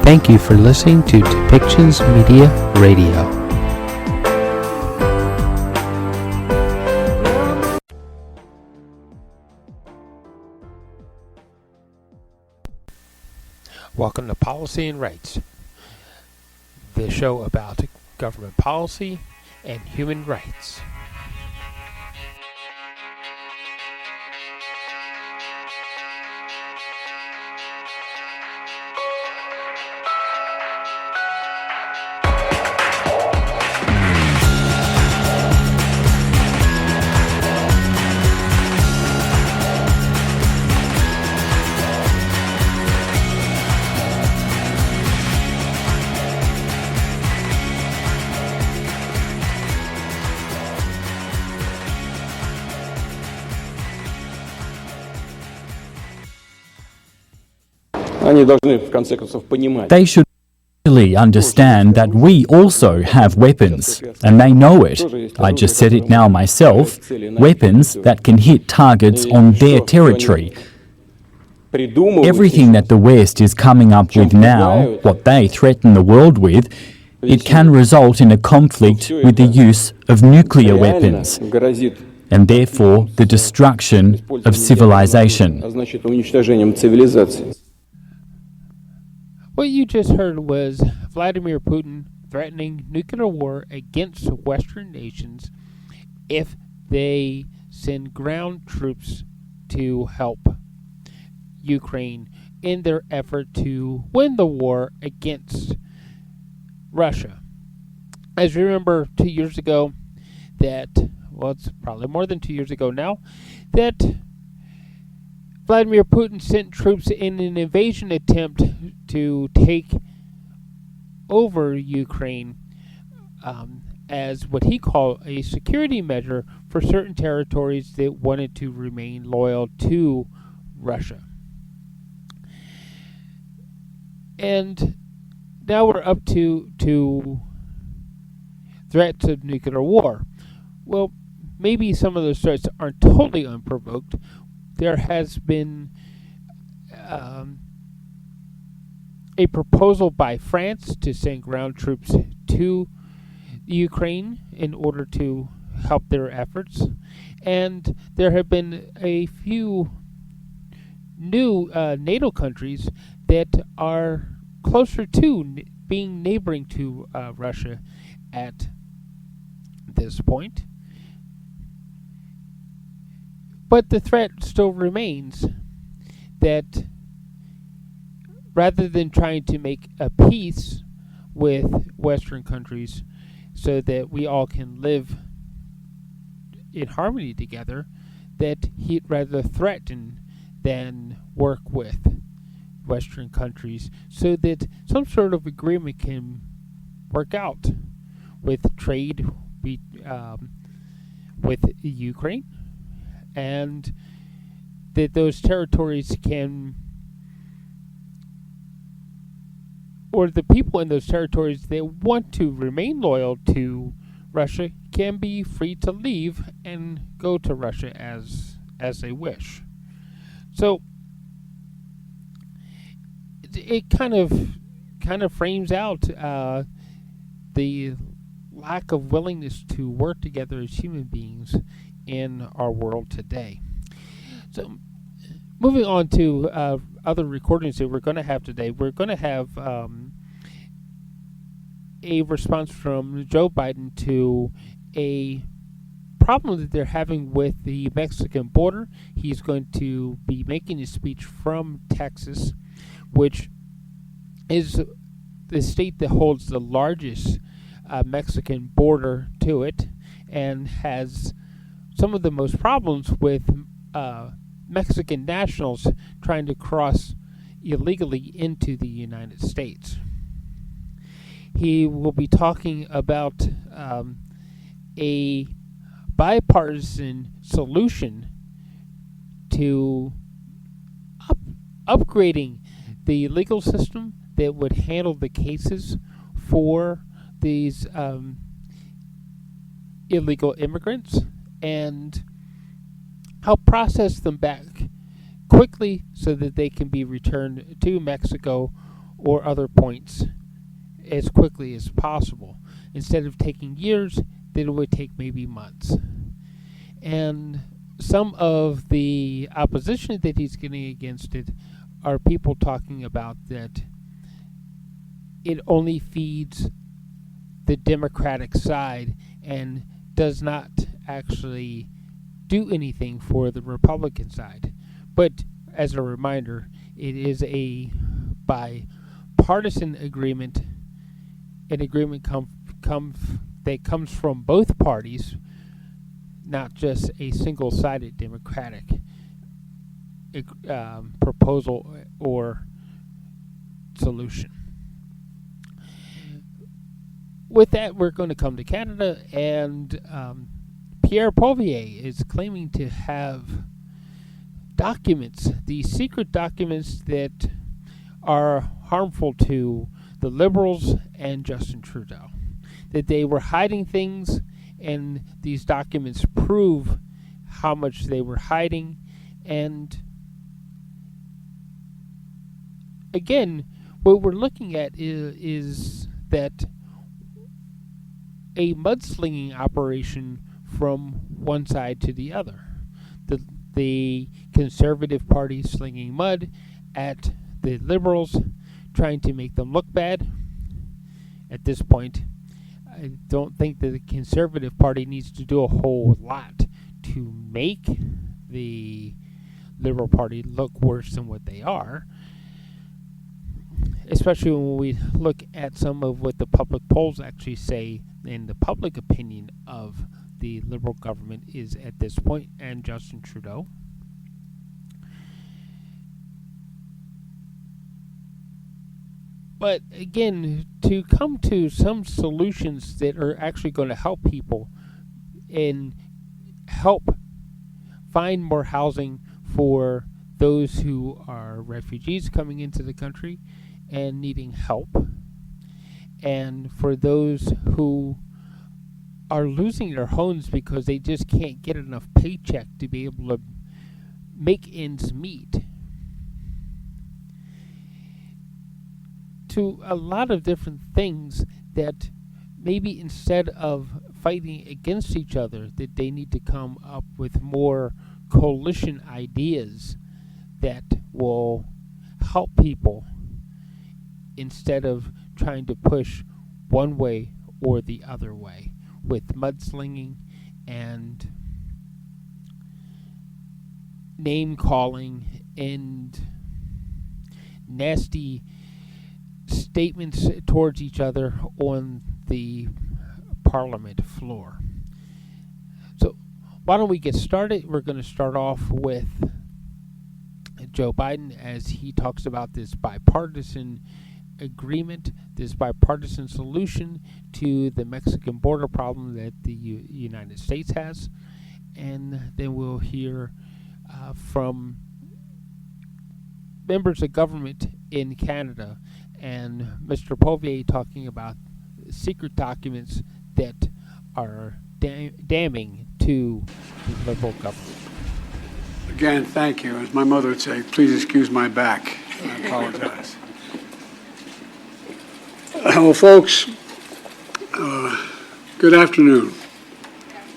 Thank you for listening to Depictions Media Radio. Welcome to Policy and Rights, the show about government policy and human rights. They should really understand that we also have weapons, and they know it. I just said it now myself, weapons that can hit targets on their territory. Everything that the West is coming up with now, what they threaten the world with, it can result in a conflict with the use of nuclear weapons, and therefore the destruction of civilization. What you just heard was Vladimir Putin threatening nuclear war against Western nations if they send ground troops to help Ukraine in their effort to win the war against Russia. As you remember 2 years ago, it's probably more than 2 years ago now, that Vladimir Putin sent troops in an invasion attempt to take over Ukraine as what he called a security measure for certain territories that wanted to remain loyal to Russia. And now we're up to threats of nuclear war. Well, maybe some of those threats aren't totally unprovoked. There has been a proposal by France to send ground troops to Ukraine in order to help their efforts. And there have been a few new NATO countries that are closer to being neighboring to Russia at this point. But the threat still remains that rather than trying to make a peace with Western countries so that we all can live in harmony together, that he'd rather threaten than work with Western countries so that some sort of agreement can work out with trade with Ukraine, and that those territories can, or the people in those territories that want to remain loyal to Russia can be free to leave and go to Russia as they wish. So it kind of frames out the lack of willingness to work together as human beings in our world today. So moving on to other recordings that we're going to have today, we're going to have a response from Joe Biden to a problem that they're having with the Mexican border. He's going to be making a speech from Texas, which is the state that holds the largest Mexican border to it and has some of the most problems with Mexican nationals trying to cross illegally into the United States. He will be talking about a bipartisan solution to upgrading the legal system that would handle the cases for these illegal immigrants and help process them back quickly so that they can be returned to Mexico or other points as quickly as possible. Instead of taking years, then it would take maybe months. And some of the opposition that he's getting against it are people talking about that it only feeds the Democratic side and does not actually do anything for the Republican side. But as a reminder, it is a bipartisan agreement, an agreement that comes from both parties, not just a single-sided Democratic proposal or solution. With that, we're going to come to Canada, and Pierre Poilievre is claiming to have documents, the secret documents that are harmful to the Liberals and Justin Trudeau. That they were hiding things, and these documents prove how much they were hiding. And again, what we're looking at is that a mudslinging operation from one side to the other. The Conservative Party slinging mud at the Liberals, trying to make them look bad. At this point, I don't think that the Conservative Party needs to do a whole lot to make the Liberal Party look worse than what they are, especially when we look at some of what the public polls actually say and the public opinion of the Liberal government is at this point, and Justin Trudeau. But again, to come to some solutions that are actually going to help people and help find more housing for those who are refugees coming into the country and needing help, and for those who are losing their homes because they just can't get enough paycheck to be able to make ends meet. To a lot of different things that maybe instead of fighting against each other, that they need to come up with more coalition ideas that will help people instead of trying to push one way or the other way with mudslinging and name calling and nasty statements towards each other on the Parliament floor. So why don't we get started? We're going to start off with Joe Biden as he talks about this bipartisan agreement, this bipartisan solution to the Mexican border problem that the United States has. And then we'll hear from members of government in Canada and Mr. Poilievre talking about secret documents that are damning to the Liberal government. Again, thank you. As my mother would say, please excuse my back. I apologize. Well, folks, good afternoon.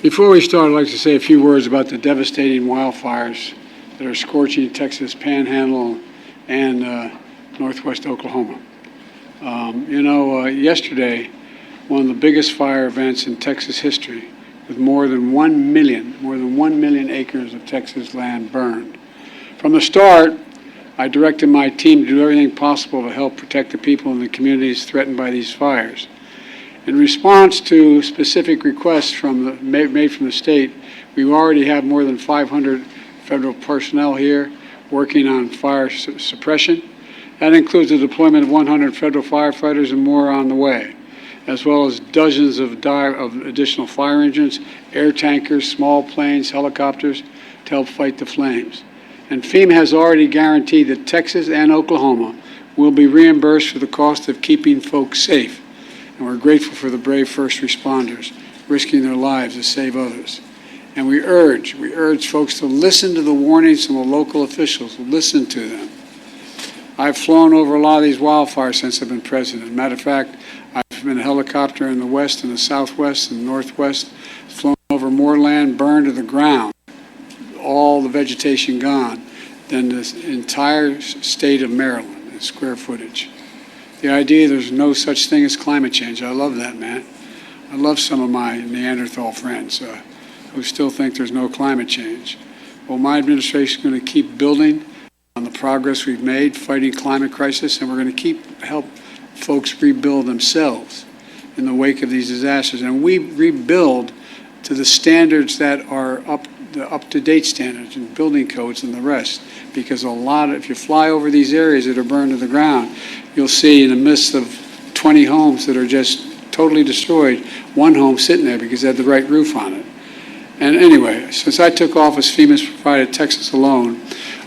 Before we start, I'd like to say a few words about the devastating wildfires that are scorching Texas Panhandle and northwest Oklahoma. Yesterday, one of the biggest fire events in Texas history, with more than 1 million acres of Texas land burned. From the start, I directed my team to do everything possible to help protect the people in the communities threatened by these fires. In response to specific requests made from the state, we already have more than 500 federal personnel here working on fire suppression. That includes the deployment of 100 federal firefighters and more on the way, as well as dozens of additional fire engines, air tankers, small planes, helicopters to help fight the flames. And FEMA has already guaranteed that Texas and Oklahoma will be reimbursed for the cost of keeping folks safe. And we're grateful for the brave first responders risking their lives to save others. And we urge folks to listen to the warnings from the local officials, listen to them. I've flown over a lot of these wildfires since I've been president. Matter of fact, I've been a helicopter in the west and the southwest and the northwest, flown over more land burned to the ground, all the vegetation gone, than the entire state of Maryland in square footage. The idea there's no such thing as climate change, I love that, man. I love some of my Neanderthal friends who still think there's no climate change. Well, my administration is going to keep building on the progress we've made fighting climate crisis, and we're going to help folks rebuild themselves in the wake of these disasters. And we rebuild to the standards that are the up-to-date standards and building codes and the rest. Because if you fly over these areas that are burned to the ground, you'll see in the midst of 20 homes that are just totally destroyed, one home sitting there because it had the right roof on it. And anyway, since I took office, FEMA's provided Texas alone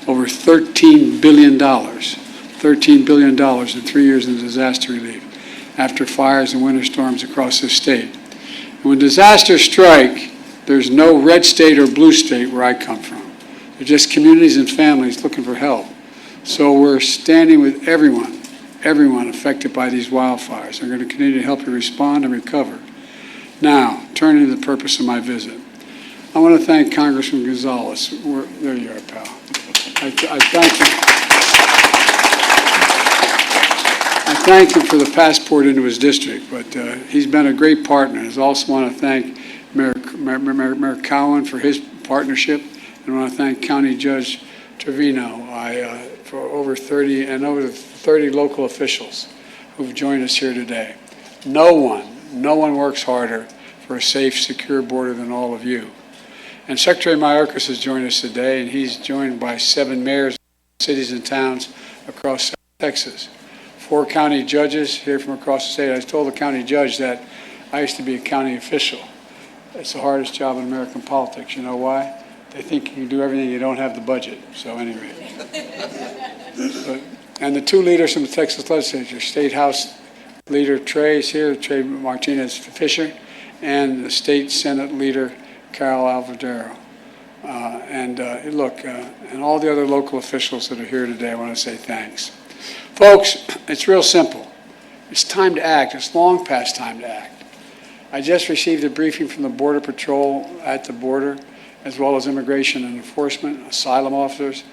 over $13 billion in 3 years in disaster relief after fires and winter storms across this state. And when disasters strike, there's no red state or blue state where I come from. They're just communities and families looking for help. So we're standing with everyone affected by these wildfires. We're going to continue to help you respond and recover. Now, turning to the purpose of my visit. I want to thank Congressman Gonzalez. There you are, pal. I thank him. I thank him for the passport into his district, but he's been a great partner. I also want to thank Mayor Cowan for his partnership, and I want to thank County Judge Trevino for over 30 local officials who've joined us here today. No one works harder for a safe, secure border than all of you. And Secretary Mayorkas has joined us today, and he's joined by 7 mayors, cities and towns across South Texas. 4 county judges here from across the state. I told the county judge that I used to be a county official. It's the hardest job in American politics. You know why? They think you can do everything, you don't have the budget. So anyway. And the 2 leaders from the Texas legislature, State House Leader Trey is here, Trey Martinez Fisher, and the State Senate Leader Carol Alvadero. And all the other local officials that are here today, I want to say thanks. Folks, it's real simple. It's time to act. It's long past time to act. I just received a briefing from the Border Patrol at the border, as well as Immigration and Enforcement, asylum officers,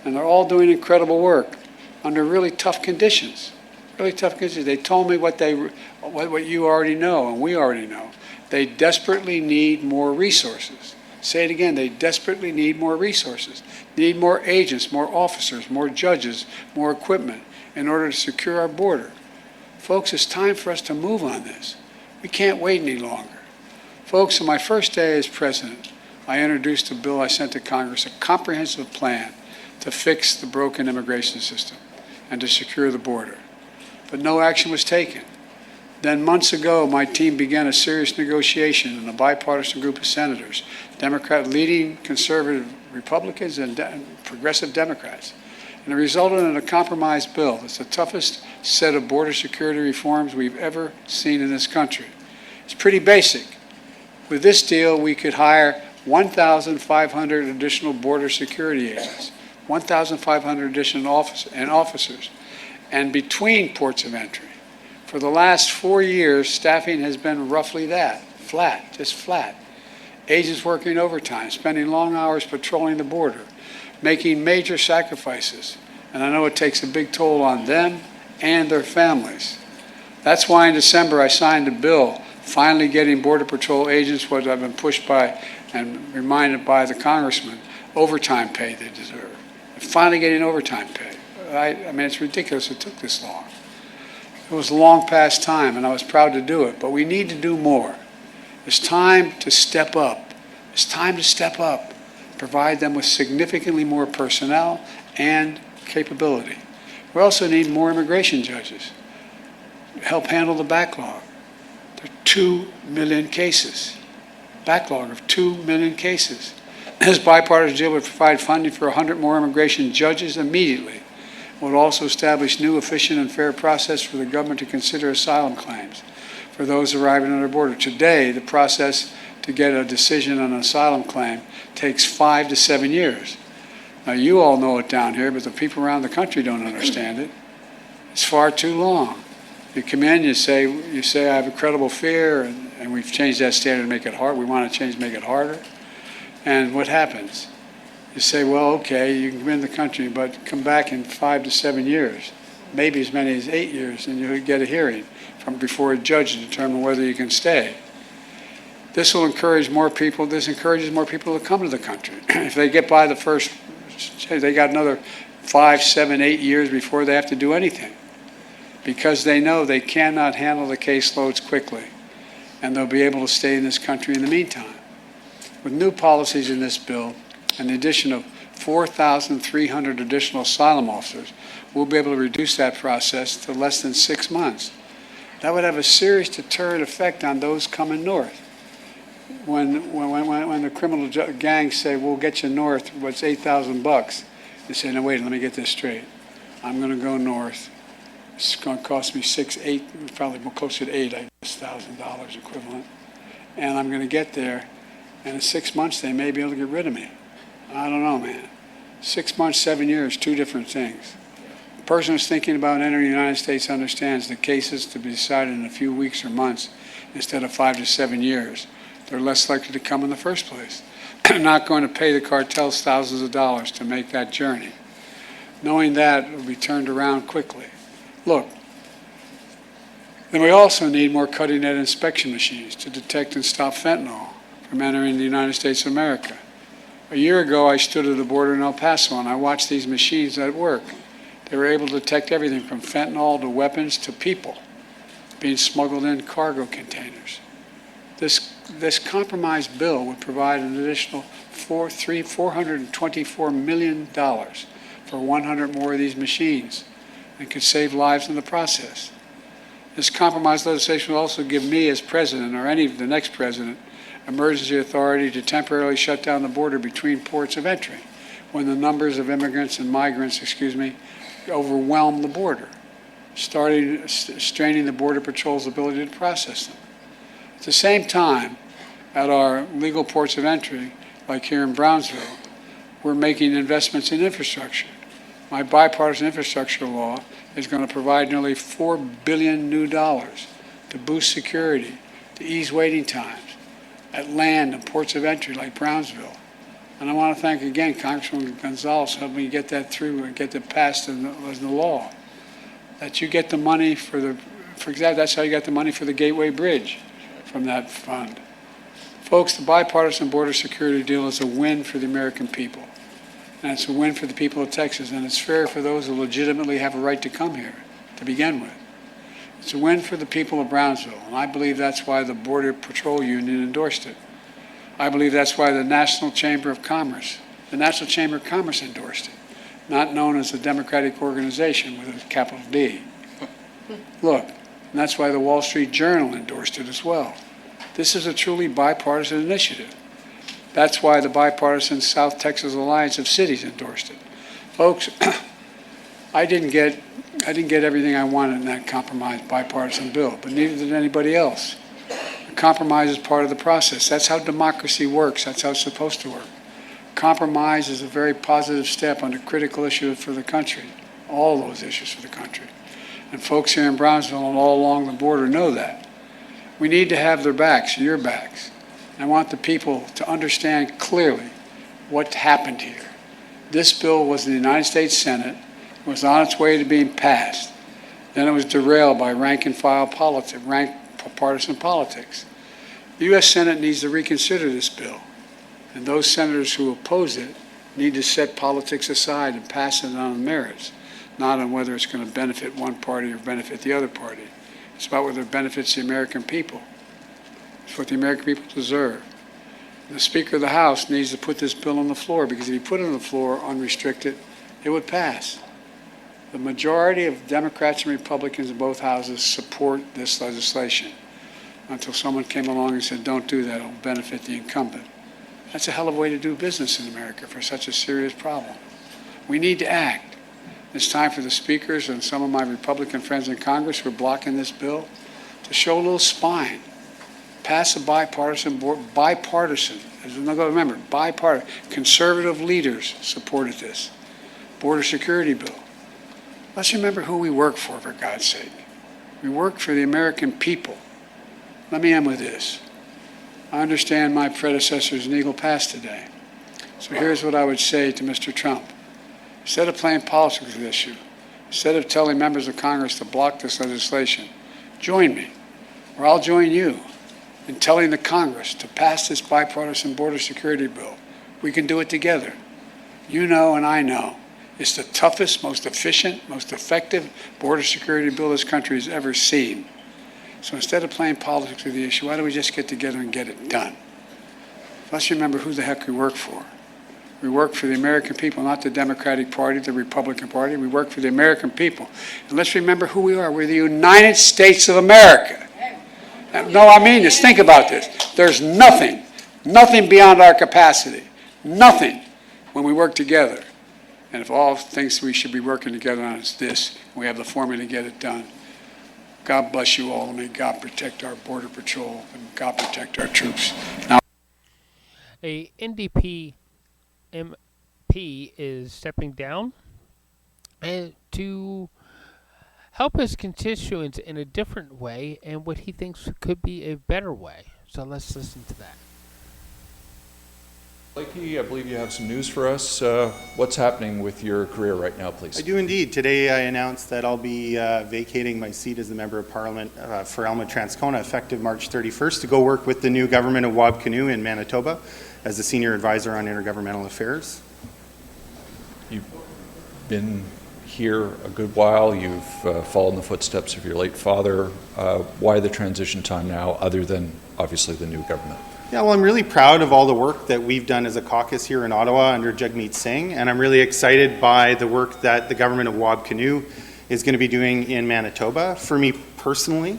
and they're all doing incredible work under really tough conditions. Really tough conditions. They told me what you already know and we already know. They desperately need more resources. Say it again, they desperately need more resources. They need more agents, more officers, more judges, more equipment in order to secure our border. Folks, it's time for us to move on this. We can't wait any longer. Folks, on my first day as president, I introduced a bill I sent to Congress, a comprehensive plan to fix the broken immigration system and to secure the border. But no action was taken. Then months ago, my team began a serious negotiation in a bipartisan group of senators, leading conservative Republicans and progressive Democrats. And it resulted in a compromise bill. It's the toughest set of border security reforms we've ever seen in this country. It's pretty basic. With this deal, we could hire 1,500 additional border security agents, 1,500 additional officers, and between ports of entry. For the last 4 years, staffing has been roughly that, flat, just flat. Agents working overtime, spending long hours patrolling the border, making major sacrifices. And I know it takes a big toll on them and their families. That's why in December I signed a bill finally getting Border Patrol agents what I've been pushed by and reminded by the congressman, overtime pay they deserve. They're finally getting overtime pay. I mean, it's ridiculous it took this long. It was long past time, and I was proud to do it, but we need to do more. It's time to step up. It's time to step up, provide them with significantly more personnel and capability. We also need more immigration judges to help handle the backlog. There are 2 million cases, backlog of 2 million cases. This bipartisan deal would provide funding for 100 more immigration judges immediately. Would also establish new, efficient, and fair process for the government to consider asylum claims for those arriving on our border. Today, the process to get a decision on an asylum claim takes 5 to 7 years. Now, you all know it down here, but the people around the country don't understand it. It's far too long. You come in, you say I have a credible fear, and we've changed that standard to make it hard. We want to change, make it harder. And what happens? You say, well, okay, you can come in the country, but come back in 5 to 7 years, maybe as many as 8 years, and you'll get a hearing from before a judge to determine whether you can stay. This will encourage more people. This encourages more people to come to the country. If they get by the first, they got another 5, 7, 8 years before they have to do anything, because they know they cannot handle the caseloads quickly, and they'll be able to stay in this country in the meantime. With new policies in this bill and the addition of 4,300 additional asylum officers, we'll be able to reduce that process to less than 6 months. That would have a serious deterrent effect on those coming north. When the criminal gangs say, we'll get you north, what's $8,000? They say, no, wait, let me get this straight. I'm going to go north. It's going to cost me probably closer to $8,000 equivalent. And I'm going to get there, and in 6 months they may be able to get rid of me. I don't know, man. 6 months, 7 years, two different things. The person who's thinking about entering the United States understands the cases to be decided in a few weeks or months instead of 5 to 7 years. They're less likely to come in the first place. Not going to pay the cartels thousands of dollars to make that journey. Knowing that, it will be turned around quickly. Look, then we also need more cutting-edge inspection machines to detect and stop fentanyl from entering the United States of America. A year ago, I stood at the border in El Paso, and I watched these machines at work. They were able to detect everything from fentanyl to weapons to people being smuggled in cargo containers. This compromised bill would provide an additional $424 million for 100 more of these machines and could save lives in the process. This compromised legislation will also give me as president, or the next president, emergency authority to temporarily shut down the border between ports of entry when the numbers of immigrants and migrants, overwhelm the border, straining the Border Patrol's ability to process them. At the same time, at our legal ports of entry, like here in Brownsville, we're making investments in infrastructure. My bipartisan infrastructure law is going to provide nearly $4 billion new dollars to boost security, to ease waiting times at land and ports of entry like Brownsville. And I want to thank again Congressman Gonzalez for helping me get that through and get it passed as the law. That you get the money for example, that's how you got the money for the Gateway Bridge from that fund. Folks, the bipartisan border security deal is a win for the American people. And it's a win for the people of Texas, and it's fair for those who legitimately have a right to come here to begin with. It's a win for the people of Brownsville, and I believe that's why the Border Patrol Union endorsed it. I believe that's why the National Chamber of Commerce endorsed it, not known as a Democratic organization with a capital D. Look, and that's why the Wall Street Journal endorsed it as well. This is a truly bipartisan initiative. That's why the bipartisan South Texas Alliance of Cities endorsed it. Folks, I didn't get everything I wanted in that compromised bipartisan bill, but neither did anybody else. The compromise is part of the process. That's how democracy works. That's how it's supposed to work. Compromise is a very positive step on a critical issue for the country, all those issues for the country. And folks here in Brownsville and all along the border know that. We need to have their backs, your backs. And I want the people to understand clearly what happened here. This bill was in the United States Senate, was on its way to being passed. Then it was derailed by rank-and-file politics, partisan politics. The U.S. Senate needs to reconsider this bill, and those senators who oppose it need to set politics aside and pass it on the merits, not on whether it's going to benefit one party or benefit the other party. It's about whether it benefits the American people. It's what the American people deserve. And the Speaker of the House needs to put this bill on the floor, because if he put it on the floor unrestricted, it would pass. The majority of Democrats and Republicans in both houses support this legislation until someone came along and said, don't do that, it'll benefit the incumbent. That's a hell of a way to do business in America for such a serious problem. We need to act. It's time for the speakers and some of my Republican friends in Congress who are blocking this bill to show a little spine pass a bipartisan board, remember, bipartisan, conservative leaders supported this border security bill. Let's remember who we work for God's sake. We work for the American people. Let me end with this. I understand my predecessor's an Eagle Pass today. So here's what I would say to Mr. Trump. Instead of playing politics with this issue, instead of telling members of Congress to block this legislation, join me, or I'll join you in telling the Congress to pass this bipartisan border security bill. We can do it together. You know and I know it's the toughest, most efficient, most effective border security bill this country has ever seen. So instead of playing politics with the issue, why don't we just get together and get it done? Let's remember who the heck we work for. We work for the American people, not the Democratic Party, the Republican Party. We work for the American people. And let's remember who we are. We're the United States of America. No, I mean this. Think about this. There's nothing beyond our capacity. Nothing when we work together. And if all things we should be working together on is this, we have the formula to get it done. God bless you all, and may God protect our Border Patrol, and God protect our troops. Now, a NDP MP is stepping down and to help his constituents in a different way and what he thinks could be a better way. So let's listen to that. Blaikie, I believe you have some news for us. What's happening with your career right now, please? I do indeed. Today I announced that I'll be vacating my seat as the Member of Parliament for Elmwood Transcona effective March 31st to go work with the new government of Wab Kinew in Manitoba as the Senior Advisor on Intergovernmental Affairs. You've been here a good while. You've followed in the footsteps of your late father. Why the transition time now, other than obviously the new government? Yeah, well, I'm really proud of all the work that we've done as a caucus here in Ottawa under Jagmeet Singh, and I'm really excited by the work that the government of Wab Kinew is going to be doing in Manitoba. For me personally,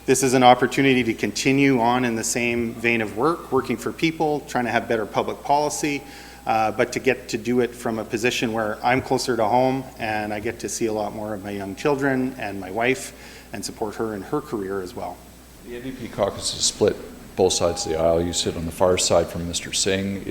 this is an opportunity to continue on in the same vein of work, working for people, trying to have better public policy, but to get to do it from a position where I'm closer to home and I get to see a lot more of my young children and my wife and support her in her career as well. The NDP caucus is split both sides of the aisle. You sit on the far side from Mr. Singh.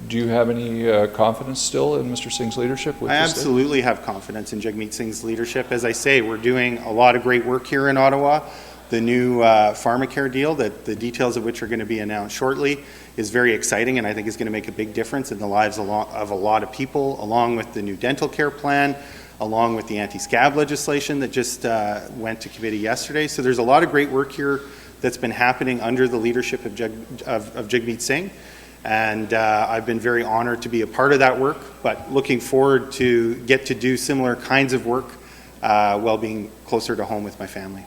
Do you have any confidence still in Mr. Singh's leadership? I absolutely have confidence in Jagmeet Singh's leadership. As I say, we're doing a lot of great work here in Ottawa. The new pharmacare deal, that the details of which are going to be announced shortly, is very exciting and I think is going to make a big difference in the lives of a lot of people, along with the new dental care plan, along with the anti-scab legislation that just went to committee yesterday. So there's a lot of great work here that's been happening under the leadership of Jagmeet Singh. And I've been very honored to be a part of that work, but looking forward to get to do similar kinds of work while being closer to home with my family.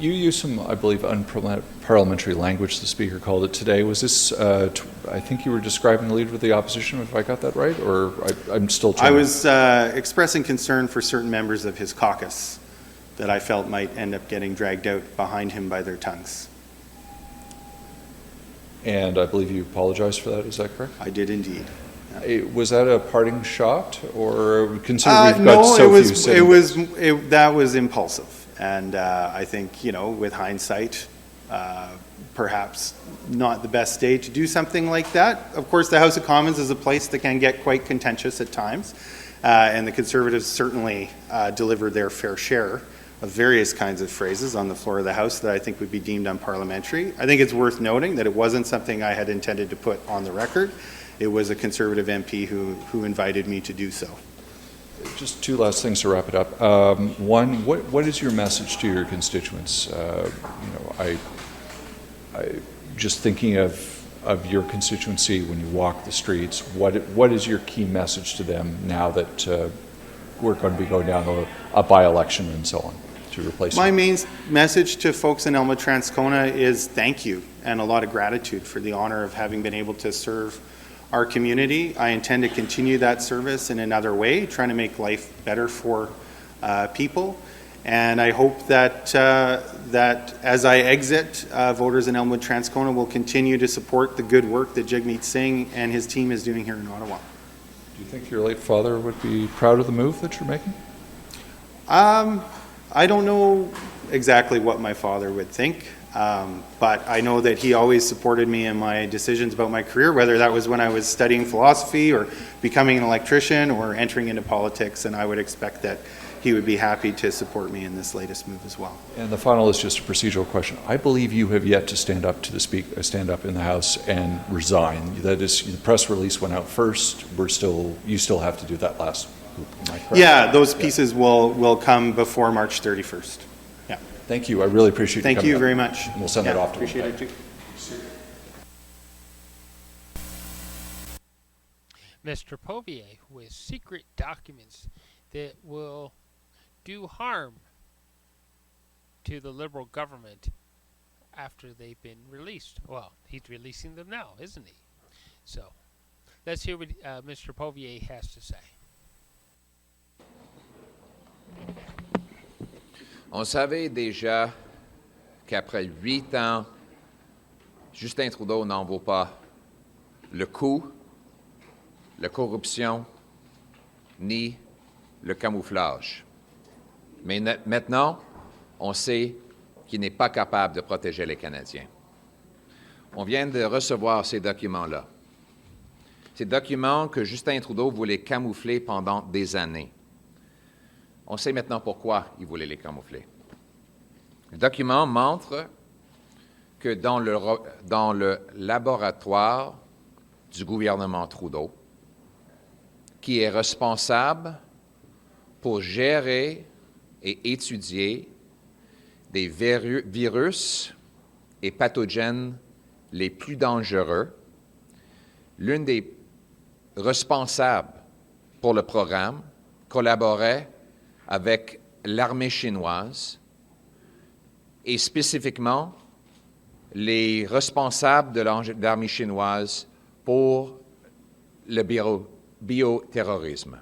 You used some, I believe, unparliamentary language, the Speaker called it today. Was this, I think you were describing the Leader of the Opposition, if I got that right? Or I'm still trying I was expressing concern for certain members of his caucus that I felt might end up getting dragged out behind him by their tongues. And I believe you apologized for that, is that correct? I did indeed. Was that a parting shot, or considering we've got no, so few citizens? That was impulsive. And I think, with hindsight, perhaps not the best day to do something like that. Of course, the House of Commons is a place that can get quite contentious at times. And the Conservatives certainly delivered their fair share of various kinds of phrases on the floor of the House that I think would be deemed unparliamentary. I think it's worth noting that it wasn't something I had intended to put on the record. It was a Conservative MP who invited me to do so. Just two last things to wrap it up. One, what is your message to your constituents? I just thinking of your constituency when you walk the streets. What is your key message to them now that we're going to be going down a by-election and so on to replace My them? main message to folks in Elmwood Transcona is thank you and a lot of gratitude for the honor of having been able to serve our community. I intend to continue that service in another way, trying to make life better for people. And I hope that as I exit, voters in Elmwood Transcona will continue to support the good work that Jagmeet Singh and his team is doing here in Ottawa. Do you think your late father would be proud of the move that you're making? I don't know exactly what my father would think. But I know that he always supported me in my decisions about my career, whether that was when I was studying philosophy or becoming an electrician or entering into politics, and I would expect that he would be happy to support me in this latest move as well. And the final is just a procedural question. I believe you have yet to stand up to stand up in the House and resign. That is, the press release went out first. You still have to do that last group. Am I correct? Yeah, those pieces will come before March 31st. Yeah. Thank you. I really appreciate you coming. Thank you up. very much. And we'll send that off to appreciate Winnipeg. it too. Mr. Poilievre with secret documents that will do harm to the Liberal government after they've been released. Well, he's releasing them now, isn't he? So, let's hear what Mr. Poilievre has to say. On savait déjà qu'après 8 ans, Justin Trudeau n'en vaut pas le coût, la corruption, ni le camouflage. Mais maintenant, on sait qu'il n'est pas capable de protéger les Canadiens. On vient de recevoir ces documents-là. Ces documents que Justin Trudeau voulait camoufler pendant des années. On sait maintenant pourquoi il voulait les camoufler. Le document montre que dans le laboratoire du gouvernement Trudeau, qui est responsable pour gérer et étudier des virus et pathogènes les plus dangereux, l'une des responsables pour le programme collaborait avec l'armée chinoise et spécifiquement les responsables de l'armée chinoise pour le bioterrorisme.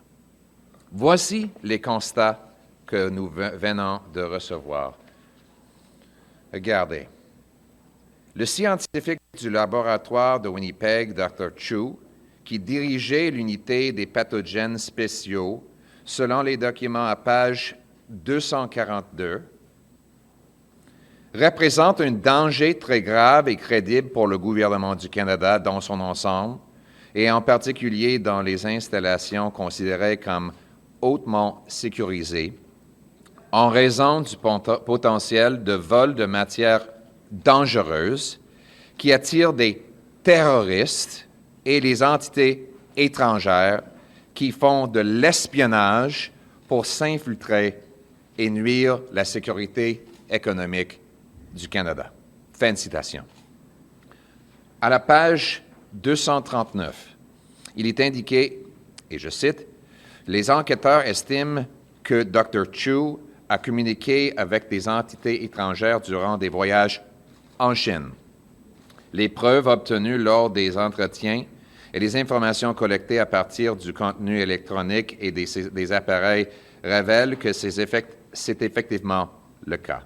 Voici les constats que nous venons de recevoir. Regardez. Le scientifique du laboratoire de Winnipeg, Dr. Chu, qui dirigeait l'unité des pathogènes spéciaux, selon les documents à page 242, représente un danger très grave et crédible pour le gouvernement du Canada dans son ensemble, et en particulier dans les installations considérées comme hautement sécurisées, en raison du potentiel de vol de matières dangereuses qui attirent des terroristes et les entités étrangères qui font de l'espionnage pour s'infiltrer et nuire à la sécurité économique du Canada. Fin de citation. À la page 239, il est indiqué, et je cite, « Les enquêteurs estiment que Dr. Chu a communiqué avec des entités étrangères durant des voyages en Chine. Les preuves obtenues lors des entretiens et les informations collectées à partir du contenu électronique et des appareils révèlent que c'est effectivement le cas.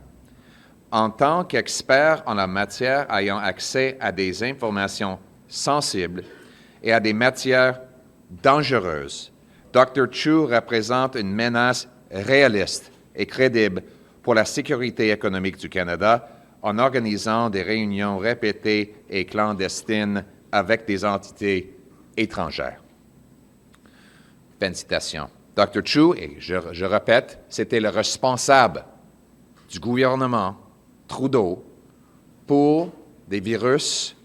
En tant qu'expert en la matière ayant accès à des informations sensibles et à des matières dangereuses, Dr. Chu représente une menace réaliste et crédible pour la sécurité économique du Canada en organisant des réunions répétées et clandestines avec des entités étrangères. » Fin de citation. Dr. Chu, et je répète, c'était le responsable du gouvernement Trudeau pour des virus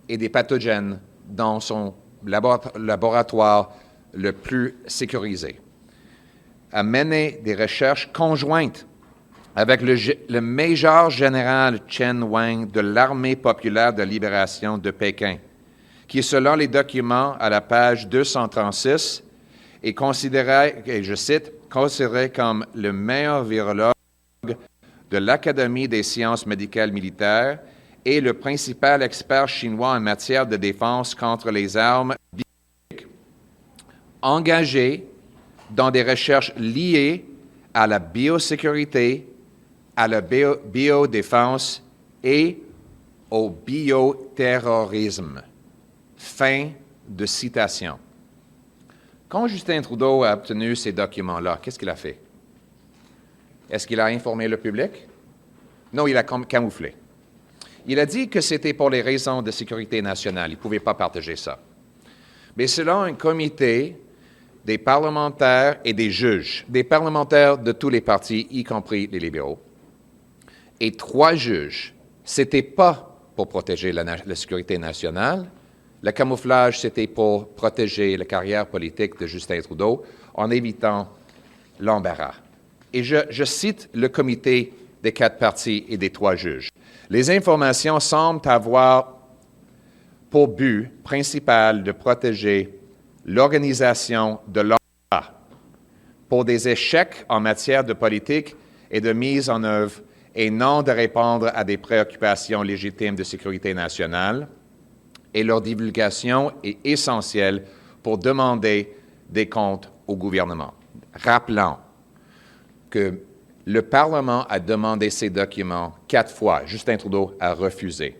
et des pathogènes dans son laboratoire le plus sécurisé, a mené des recherches conjointes avec le Major général Chen Wang de l'Armée populaire de libération de Pékin, qui, selon les documents à la page 236, est considéré, et je cite, considéré comme le meilleur virologue de l'Académie des sciences médicales militaires et le principal expert chinois en matière de défense contre les armes biologiques, engagé dans des recherches liées à la biosécurité, à la biodéfense et au bioterrorisme. Fin de citation. Quand Justin Trudeau a obtenu ces documents-là, qu'est-ce qu'il a fait? Est-ce qu'il a informé le public? Non, il a camouflé. Il a dit que c'était pour les raisons de sécurité nationale. Il ne pouvait pas partager ça. Mais selon un comité des parlementaires et des juges, des parlementaires de tous les partis, y compris les libéraux, et 3 juges, c'était pas pour protéger la sécurité nationale. Le camouflage, c'était pour protéger la carrière politique de Justin Trudeau en évitant l'embarras. Et je cite le comité des 4 partis et des 3 juges. Les informations semblent avoir pour but principal de protéger l'organisation de l'Ottawa pour des échecs en matière de politique et de mise en œuvre et non de répondre à des préoccupations légitimes de sécurité nationale. Et leur divulgation est essentielle pour demander des comptes au gouvernement. Rappelons que le Parlement a demandé ces documents 4 fois. Justin Trudeau a refusé.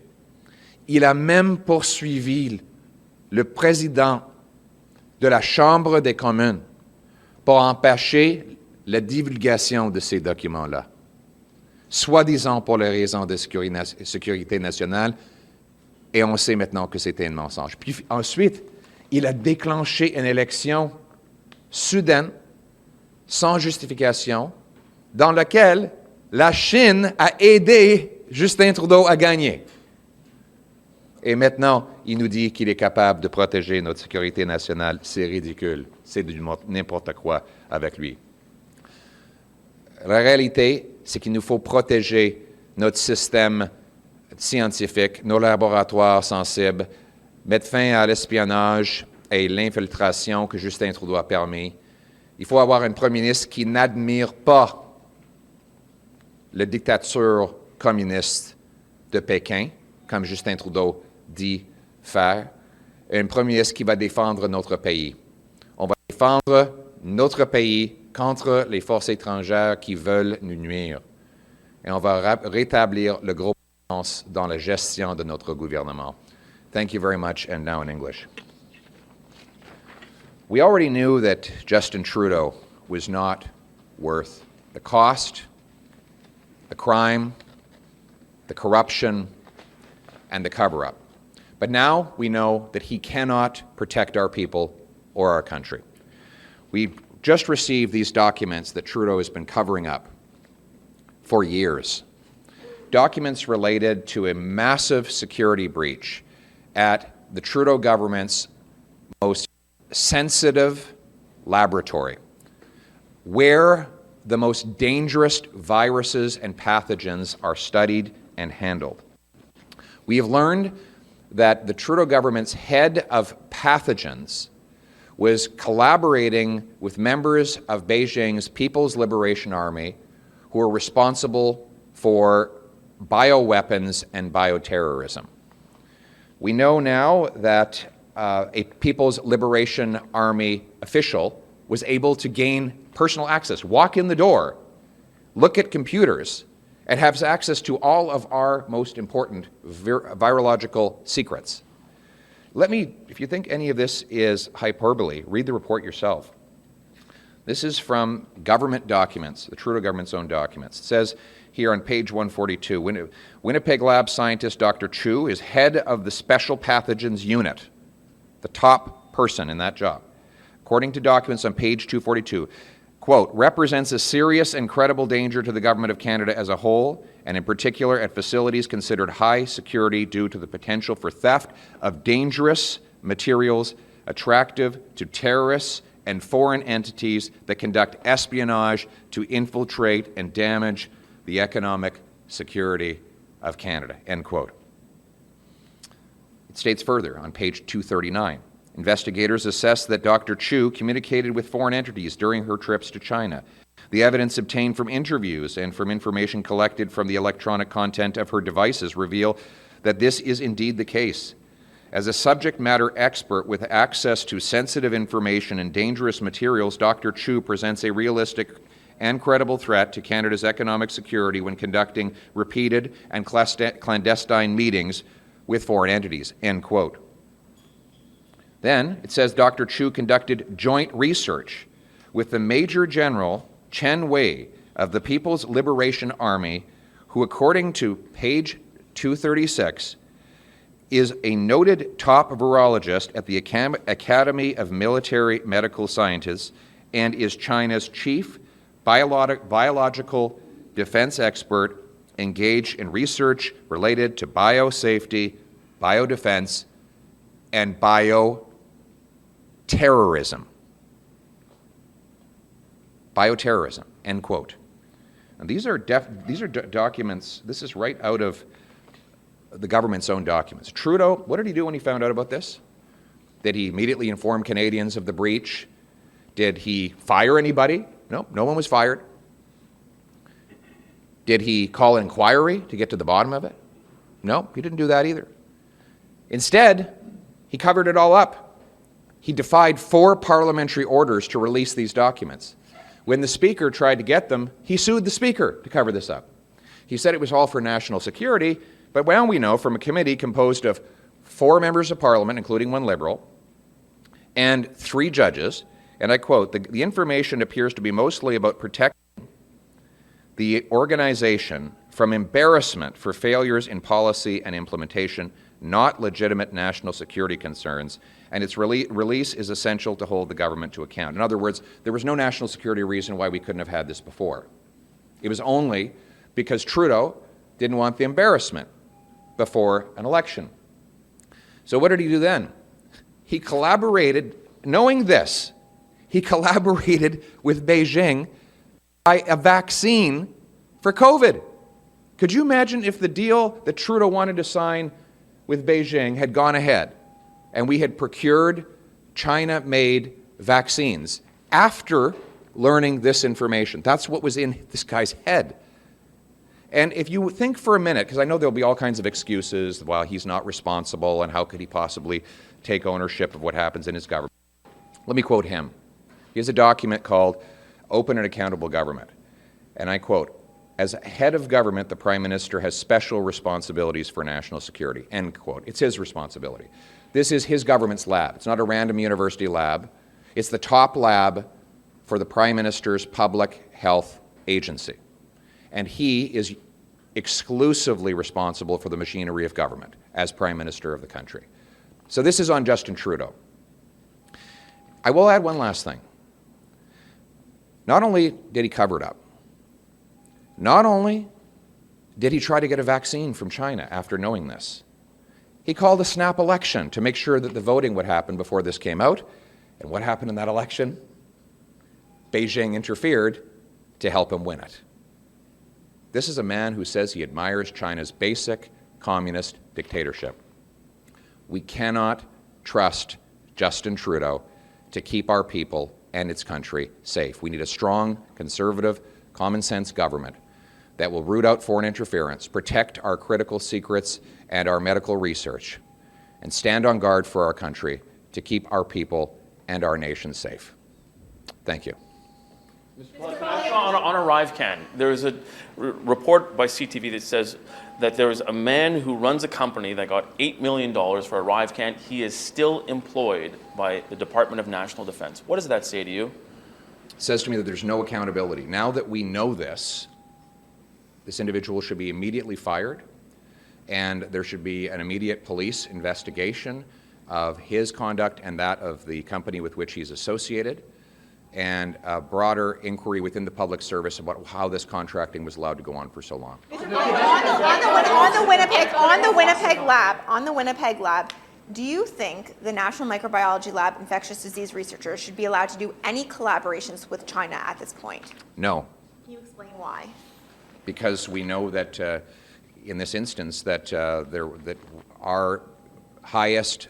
Il a même poursuivi le président de la Chambre des communes pour empêcher la divulgation de ces documents-là, soi-disant pour les raisons de sécurité nationale, et on sait maintenant que c'était un mensonge. Puis ensuite, il a déclenché une élection soudaine, sans justification, dans laquelle la Chine a aidé Justin Trudeau à gagner. Et maintenant, il nous dit qu'il est capable de protéger notre sécurité nationale. C'est ridicule. C'est du n'importe quoi avec lui. La réalité, c'est qu'il nous faut protéger notre système scientifique, nos laboratoires sensibles, mettre fin à l'espionnage et l'infiltration que Justin Trudeau a permis. Il faut avoir un premier ministre qui n'admire pas la dictature communiste de Pékin, comme Justin Trudeau dit faire, et un premier ministre qui va défendre notre pays. On va défendre notre pays contre les forces étrangères qui veulent nous nuire. Et on va rétablir le gros sens dans la gestion de notre gouvernement. Thank you very much, and now in English. We already knew that Justin Trudeau was not worth the cost, the crime, the corruption, and the cover-up. But now we know that he cannot protect our people or our country. We just received these documents that Trudeau has been covering up for years. Documents related to a massive security breach at the Trudeau government's most sensitive laboratory, where the most dangerous viruses and pathogens are studied and handled. We have learned that the Trudeau government's head of pathogens was collaborating with members of Beijing's People's Liberation Army who are responsible for bioweapons and bioterrorism. We know now that a People's Liberation Army official was able to gain personal access, walk in the door, look at computers, and have access to all of our most important virological secrets. Let me, if you think any of this is hyperbole, read the report yourself. This is from government documents, the Trudeau government's own documents. It says here on page 142, Winnipeg lab scientist Dr. Chu is head of the Special Pathogens Unit, the top person in that job. According to documents on page 242, quote, represents a serious and credible danger to the Government of Canada as a whole, and in particular at facilities considered high security due to the potential for theft of dangerous materials attractive to terrorists and foreign entities that conduct espionage to infiltrate and damage the economic security of Canada, end quote. It states further on page 239, investigators assess that Dr. Chu communicated with foreign entities during her trips to China. The evidence obtained from interviews and from information collected from the electronic content of her devices reveal that this is indeed the case. As a subject matter expert with access to sensitive information and dangerous materials, Dr. Chu presents a realistic and credible threat to Canada's economic security when conducting repeated and clandestine meetings with foreign entities, end quote. Then it says Dr. Chu conducted joint research with the Major General Chen Wei of the People's Liberation Army, who, according to page 236, is a noted top virologist at the Academy of Military Medical Sciences and is China's chief biological defense expert engaged in research related to biosafety, biodefense, and bioterrorism. Bioterrorism, end quote. And these are documents, this is right out of the government's own documents. Trudeau, what did he do when he found out about this? Did he immediately inform Canadians of the breach? Did he fire anybody? No, no one was fired. Did he call an inquiry to get to the bottom of it? No, he didn't do that either. Instead, he covered it all up. He defied 4 parliamentary orders to release these documents. When the Speaker tried to get them, he sued the Speaker to cover this up. He said it was all for national security, but now we know from a committee composed of 4 members of Parliament, including 1 Liberal, and 3 judges, and I quote, the information appears to be mostly about protecting the organization from embarrassment for failures in policy and implementation, not legitimate national security concerns, and its release is essential to hold the government to account. In other words, there was no national security reason why we couldn't have had this before. It was only because Trudeau didn't want the embarrassment before an election. So what did he do then? He collaborated, knowing this, he collaborated with Beijing by a vaccine for COVID. Could you imagine if the deal that Trudeau wanted to sign with Beijing had gone ahead and we had procured China-made vaccines after learning this information? That's what was in this guy's head. And if you think for a minute, because I know there'll be all kinds of excuses, well, he's not responsible and how could he possibly take ownership of what happens in his government? Let me quote him. He has a document called Open and Accountable Government. And I quote, as head of government, the Prime Minister has special responsibilities for national security, end quote. It's his responsibility. This is his government's lab. It's not a random university lab. It's the top lab for the Prime Minister's public health agency. And he is exclusively responsible for the machinery of government as Prime Minister of the country. So this is on Justin Trudeau. I will add one last thing. Not only did he cover it up, not only did he try to get a vaccine from China after knowing this, he called a snap election to make sure that the voting would happen before this came out. And what happened in that election? Beijing interfered to help him win it. This is a man who says he admires China's basic communist dictatorship. We cannot trust Justin Trudeau to keep our people and its country safe. We need a strong, conservative, common-sense government that will root out foreign interference, protect our critical secrets and our medical research, and stand on guard for our country to keep our people and our nation safe. Thank you. On ArriveCan, there is a report by CTV that says that there is a man who runs a company that got $8 million for ArriveCan. He is still employed by the Department of National Defense. What does that say to you? It says to me that there's no accountability. Now that we know this individual should be immediately fired, and there should be an immediate police investigation of his conduct and that of the company with which he's associated, and a broader inquiry within the public service about how this contracting was allowed to go on for so long. On the Winnipeg lab, do you think the National Microbiology Lab infectious disease researchers should be allowed to do any collaborations with China at this point? No. Can you explain why? Because we know that in this instance that our highest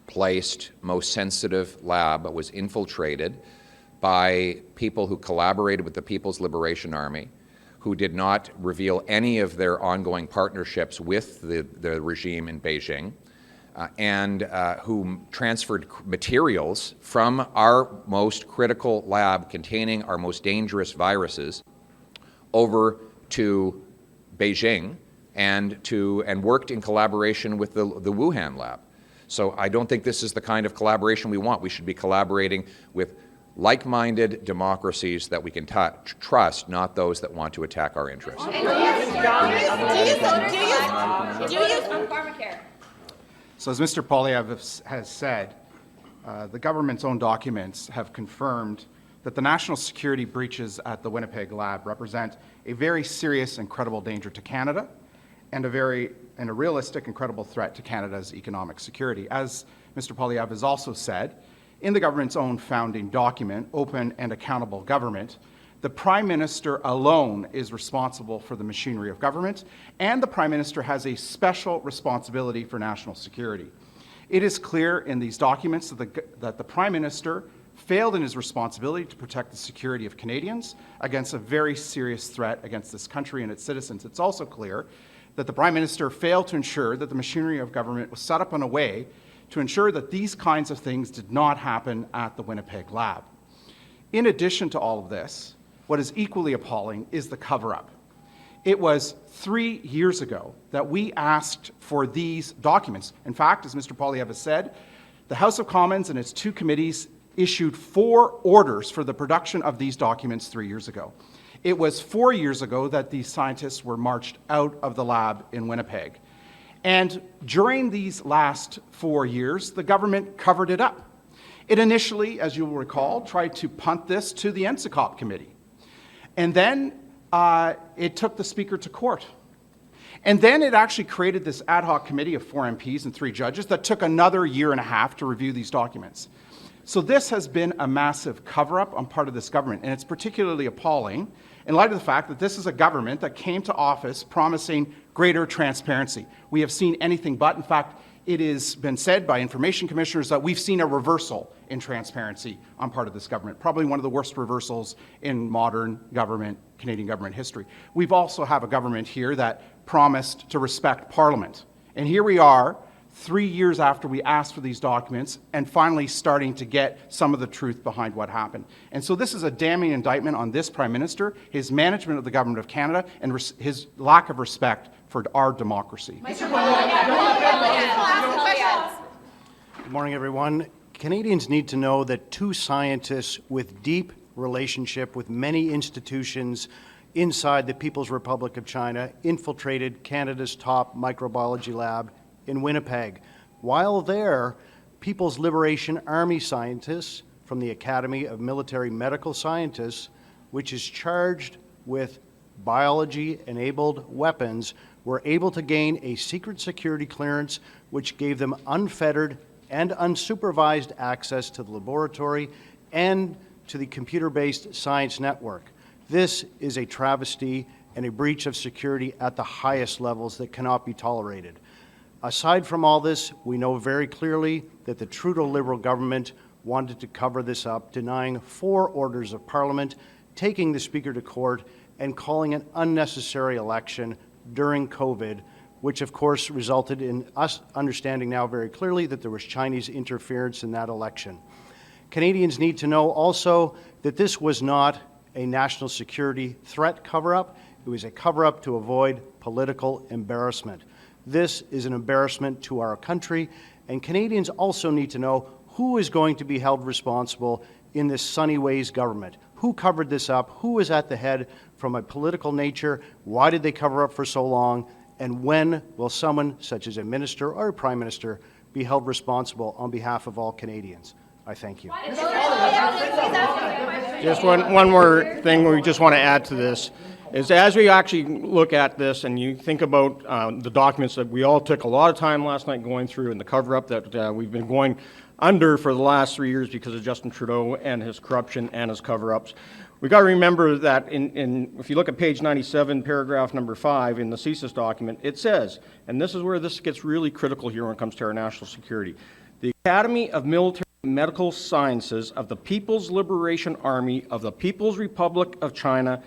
placed, most sensitive lab was infiltrated by people who collaborated with the People's Liberation Army, who did not reveal any of their ongoing partnerships with the regime in Beijing, and who transferred materials from our most critical lab containing our most dangerous viruses over to Beijing and worked in collaboration with the Wuhan lab. So I don't think this is the kind of collaboration we want. We should be collaborating with like-minded democracies that we can trust, not those that want to attack our interests. Do you on pharmacare? So as Mr. Poilievre has said, the government's own documents have confirmed that the national security breaches at the Winnipeg lab represent a very serious and credible danger to Canada and a realistic and credible threat to Canada's economic security. As Mr. Poilievre has also said, in the government's own founding document, Open and Accountable Government, the Prime Minister alone is responsible for the machinery of government, and the Prime Minister has a special responsibility for national security. It is clear in these documents that the Prime Minister failed in his responsibility to protect the security of Canadians against a very serious threat against this country and its citizens. It's also clear that the Prime Minister failed to ensure that the machinery of government was set up in a way to ensure that these kinds of things did not happen at the Winnipeg lab. In addition to all of this, what is equally appalling is the cover-up. It was 3 years ago that we asked for these documents. In fact, as Mr. Poilievre has said, the House of Commons and its two committees issued 4 orders for the production of these documents 3 years ago. It was 4 years ago that these scientists were marched out of the lab in Winnipeg. And during these last 4 years, the government covered it up. It initially, as you will recall, tried to punt this to the NSICOP committee. And then it took the Speaker to court. And then it actually created this ad hoc committee of 4 MPs and 3 judges that took another year and a half to review these documents. So this has been a massive cover-up on part of this government, and it's particularly appalling in light of the fact that this is a government that came to office promising greater transparency. We have seen anything but. In fact, it has been said by information commissioners that we've seen a reversal in transparency on part of this government, probably one of the worst reversals in modern government, Canadian government history. We've also have a government here that promised to respect Parliament. And here we are, 3 years after we asked for these documents, and finally starting to get some of the truth behind what happened. And so this is a damning indictment on this Prime Minister, his management of the Government of Canada, and his lack of respect for our democracy. Good morning, everyone. Canadians need to know that 2 scientists with deep relationship with many institutions inside the People's Republic of China infiltrated Canada's top microbiology lab in Winnipeg. While there, People's Liberation Army scientists from the Academy of Military Medical Scientists, which is charged with biology-enabled weapons, were able to gain a secret security clearance which gave them unfettered and unsupervised access to the laboratory and to the computer-based science network. This is a travesty and a breach of security at the highest levels that cannot be tolerated. Aside from all this, we know very clearly that the Trudeau Liberal government wanted to cover this up, denying 4 orders of Parliament, taking the Speaker to court, and calling an unnecessary election during COVID, which of course resulted in us understanding now very clearly that there was Chinese interference in that election. Canadians need to know also that this was not a national security threat cover-up. It was a cover-up to avoid political embarrassment. This is an embarrassment to our country, and Canadians also need to know who is going to be held responsible in this Sunny Ways government. Who covered this up? Who is at the head from a political nature? Why did they cover up for so long? And when will someone, such as a minister or a prime minister, be held responsible on behalf of all Canadians? I thank you. Just one more thing we just want to add to this is as we actually look at this and you think about the documents that we all took a lot of time last night going through and the cover-up that we've been going under for the last 3 years because of Justin Trudeau and his corruption and his cover-ups. We've got to remember that if you look at page 97, paragraph number 5 in the CSIS document, it says, and this is where this gets really critical here when it comes to our national security, the Academy of Military Medical Sciences of the People's Liberation Army of the People's Republic of China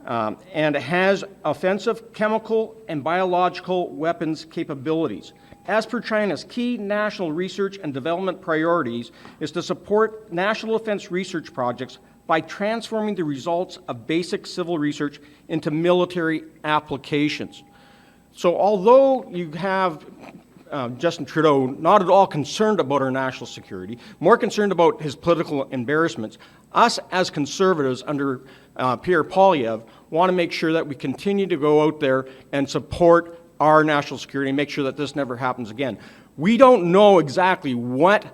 and has offensive chemical and biological weapons capabilities. As per China's key national research and development priorities is to support national defense research projects by transforming the results of basic civil research into military applications. So although you have Justin Trudeau not at all concerned about our national security, more concerned about his political embarrassments. Us as Conservatives under Pierre Poilievre want to make sure that we continue to go out there and support our national security and make sure that this never happens again. We don't know exactly what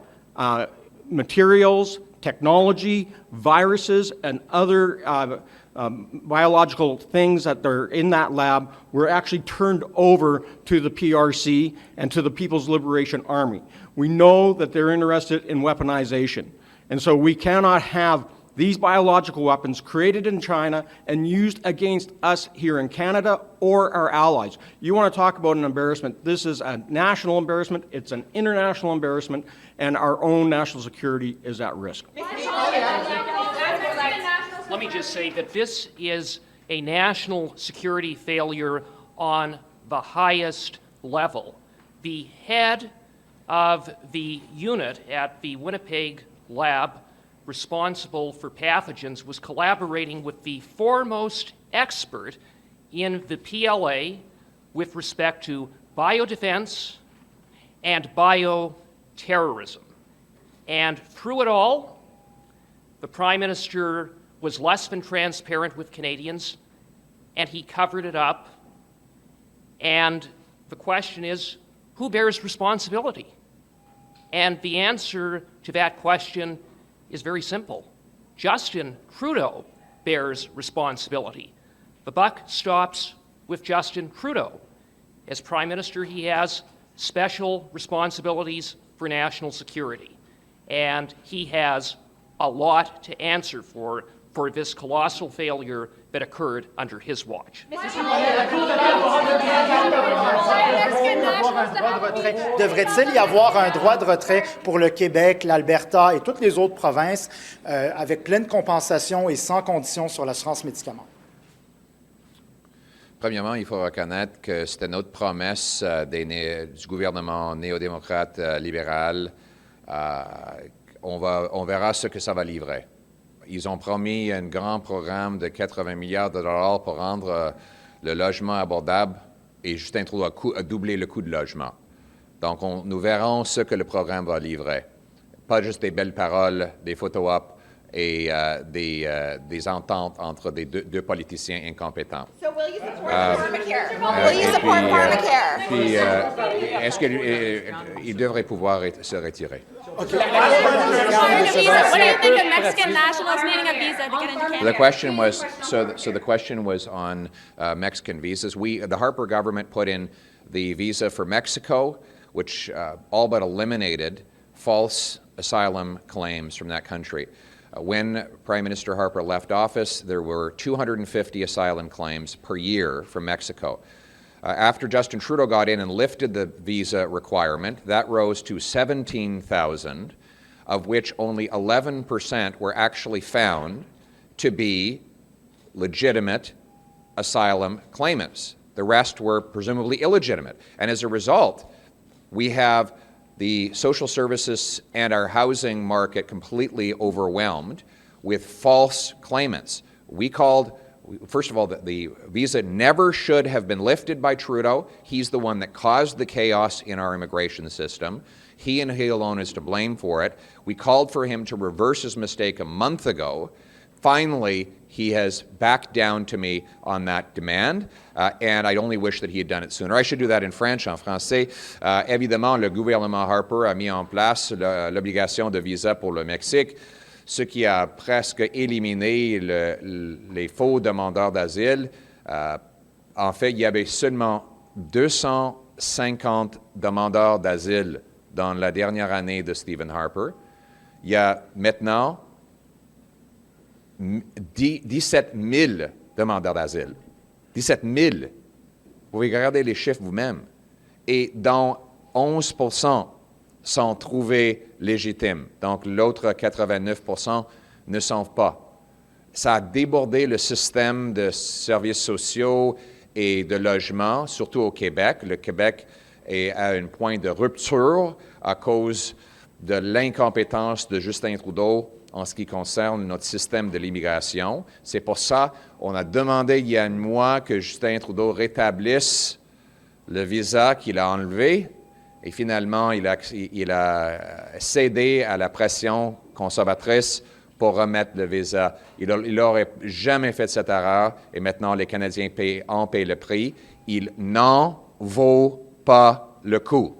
materials, technology, viruses, and other biological things that are in that lab were actually turned over to the PRC and to the People's Liberation Army. We know that they're interested in weaponization. And so we cannot have these biological weapons created in China and used against us here in Canada or our allies. You want to talk about an embarrassment. This is a national embarrassment, it's an international embarrassment, and our own national security is at risk. Let me just say that this is a national security failure on the highest level. The head of the unit at the Winnipeg lab responsible for pathogens was collaborating with the foremost expert in the PLA with respect to biodefense and bioterrorism. And through it all, the Prime Minister was less than transparent with Canadians, and he covered it up. And the question is, who bears responsibility? And the answer to that question is very simple. Justin Trudeau bears responsibility. The buck stops with Justin Trudeau. As Prime Minister, he has special responsibilities for national security, and he has a lot to answer for this colossal failure that occurred under his watch. Devrait-il y avoir un droit de retrait pour le Québec, l'Alberta et toutes les autres provinces avec pleine compensation et sans condition sur l'assurance médicaments? Premièrement, il faut reconnaître que c'était notre promesse du gouvernement néo-démocrate libéral. On verra ce que ça va livrer. Ils ont promis un grand programme de 80 milliards de dollars pour rendre le logement abordable et Justin Trudeau a doublé le coût de logement. Donc, nous verrons ce que le programme va livrer. Pas juste des belles paroles, des photo-op et des ententes entre des deux politiciens incompétents. So will you support pharmacare? Will you support pharmacare? Puis, est-ce qu'il devrait pouvoir se retirer? Okay. What do you think of Mexican nationals needing a visa to get into Canada? The question was so the question was on Mexican visas. The Harper government put in the visa for Mexico, which all but eliminated false asylum claims from that country. When Prime Minister Harper left office, there were 250 asylum claims per year from Mexico. After Justin Trudeau got in and lifted the visa requirement, that rose to 17,000, of which only 11% were actually found to be legitimate asylum claimants. The rest were presumably illegitimate. And as a result, we have the social services and our housing market completely overwhelmed with false claimants. First of all, the visa never should have been lifted by Trudeau. He's the one that caused the chaos in our immigration system. He and he alone is to blame for it. We called for him to reverse his mistake a month ago. Finally, he has backed down to me on that demand, and I only wish that he had done it sooner. I should do that in French, en français. Évidemment, le gouvernement Harper a mis en place l'obligation de visa pour le Mexique, ce qui a presque éliminé les faux demandeurs d'asile. En fait, il y avait seulement 250 demandeurs d'asile dans la dernière année de Stephen Harper. Il y a maintenant 17 000 demandeurs d'asile. 17 000. Vous pouvez regarder les chiffres vous-même. Et dont 11% sont trouvés légitimes. Donc, l'autre 89% ne sont pas. Ça a débordé le système de services sociaux et de logement, surtout au Québec. Le Québec est à un point de rupture à cause de l'incompétence de Justin Trudeau en ce qui concerne notre système de l'immigration. C'est pour ça qu'on a demandé il y a un mois que Justin Trudeau rétablisse le visa qu'il a enlevé Et finalement, il a cédé à la pression conservatrice pour remettre le visa. Il n'aurait jamais fait cette erreur et maintenant les Canadiens en paient le prix. Il n'en vaut pas le coup.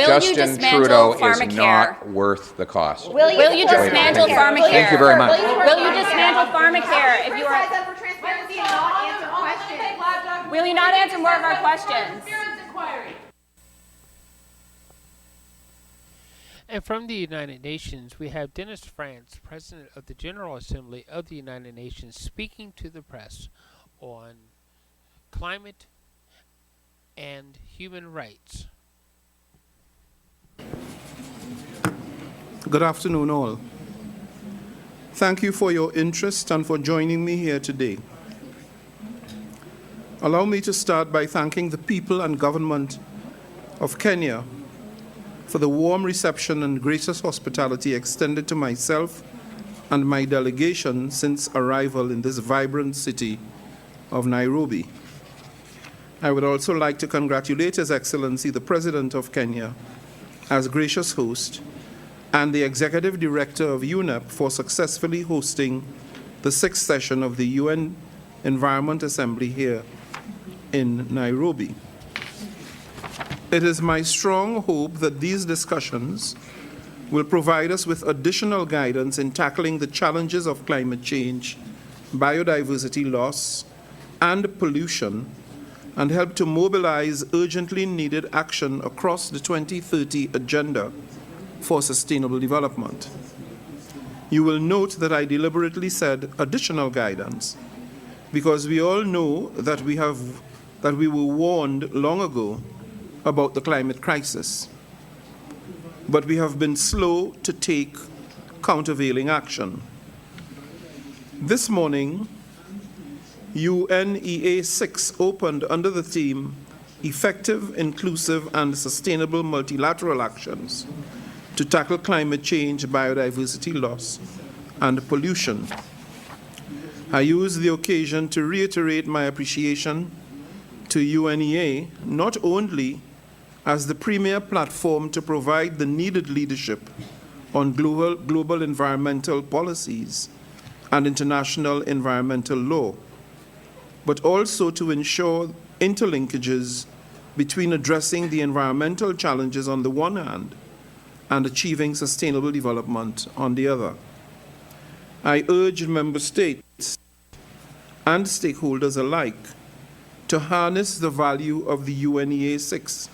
Justin Trudeau is not worth the cost. Will you dismantle pharmacare? Thank you very much. Will you dismantle pharmacare if you are... Will you not answer more of our questions? And from the United Nations, we have Dennis France, President of the General Assembly of the United Nations, speaking to the press on climate and human rights. Good afternoon, all. Thank you for your interest and for joining me here today. Allow me to start by thanking the people and government of Kenya for the warm reception and gracious hospitality extended to myself and my delegation since arrival in this vibrant city of Nairobi. I would also like to congratulate His Excellency the President of Kenya as gracious host and the Executive Director of UNEP for successfully hosting the 6th session of the UN Environment Assembly here in Nairobi. It is my strong hope that these discussions will provide us with additional guidance in tackling the challenges of climate change, biodiversity loss, and pollution, and help to mobilize urgently needed action across the 2030 agenda for sustainable development. You will note that I deliberately said additional guidance because we all know that we were warned long ago about the climate crisis, but we have been slow to take countervailing action. This morning, UNEA 6 opened under the theme Effective, Inclusive, and Sustainable Multilateral Actions to Tackle Climate Change, Biodiversity Loss, and Pollution. I use the occasion to reiterate my appreciation to UNEA, not only as the premier platform to provide the needed leadership on global environmental policies and international environmental law, but also to ensure interlinkages between addressing the environmental challenges on the one hand and achieving sustainable development on the other. I urge member states and stakeholders alike to harness the value of the UNEA 6,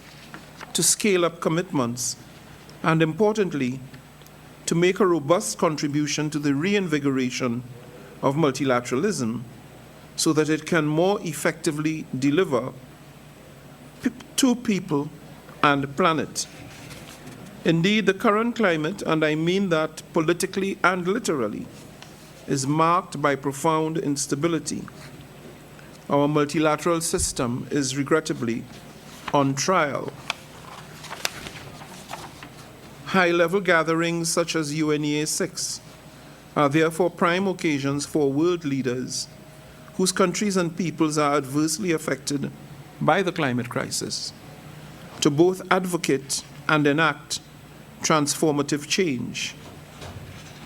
to scale up commitments, and importantly, to make a robust contribution to the reinvigoration of multilateralism so that it can more effectively deliver to people and planet. Indeed, the current climate, and I mean that politically and literally, is marked by profound instability. Our multilateral system is regrettably on trial. High-level gatherings such as UNEA 6 are therefore prime occasions for world leaders whose countries and peoples are adversely affected by the climate crisis to both advocate and enact transformative change.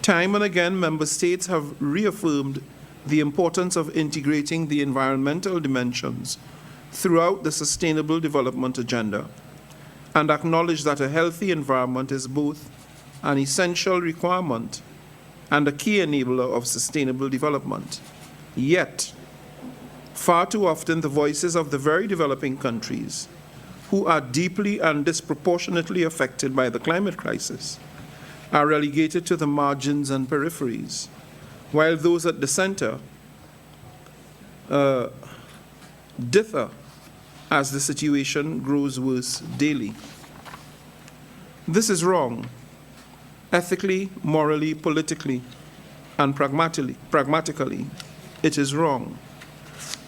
Time and again, member states have reaffirmed the importance of integrating the environmental dimensions throughout the Sustainable Development Agenda and acknowledge that a healthy environment is both an essential requirement and a key enabler of sustainable development. Yet, far too often the voices of the very developing countries who are deeply and disproportionately affected by the climate crisis are relegated to the margins and peripheries, while those at the center differ as the situation grows worse daily. This is wrong, ethically, morally, politically, and pragmatically. It is wrong.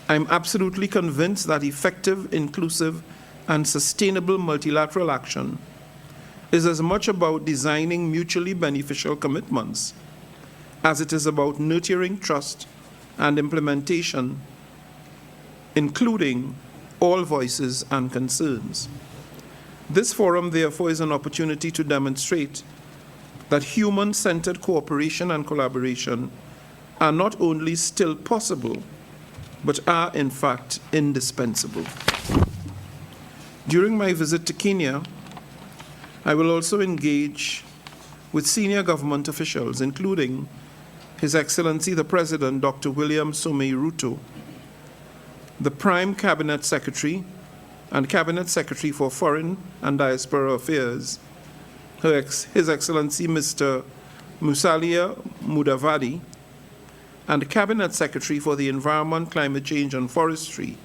I'm absolutely convinced that effective, inclusive, and sustainable multilateral action is as much about designing mutually beneficial commitments as it is about nurturing trust and implementation, including all voices and concerns. This forum, therefore, is an opportunity to demonstrate that human-centered cooperation and collaboration are not only still possible, but are, in fact, indispensable. During my visit to Kenya, I will also engage with senior government officials, including His Excellency the President, Dr. William Somei Ruto, the Prime Cabinet Secretary and Cabinet Secretary for Foreign and Diaspora Affairs, His Excellency Mr. Musalia Mudavadi, and Cabinet Secretary for the Environment, Climate Change and Forestry,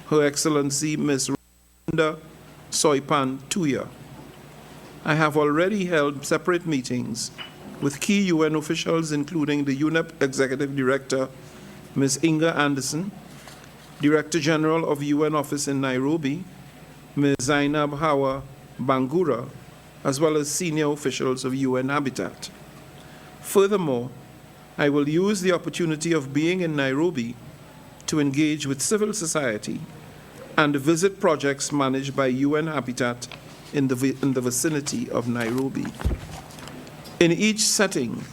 Her Excellency Ms. Rwanda Soipan Tuya. I have already held separate meetings with key UN officials, including the UNEP Executive Director, Ms. Inga Anderson, Director General of UN Office in Nairobi, Ms. Zainab Hawa Bangura, as well as senior officials of UN Habitat. Furthermore, I will use the opportunity of being in Nairobi to engage with civil society and visit projects managed by UN Habitat in the vicinity of Nairobi. In each setting,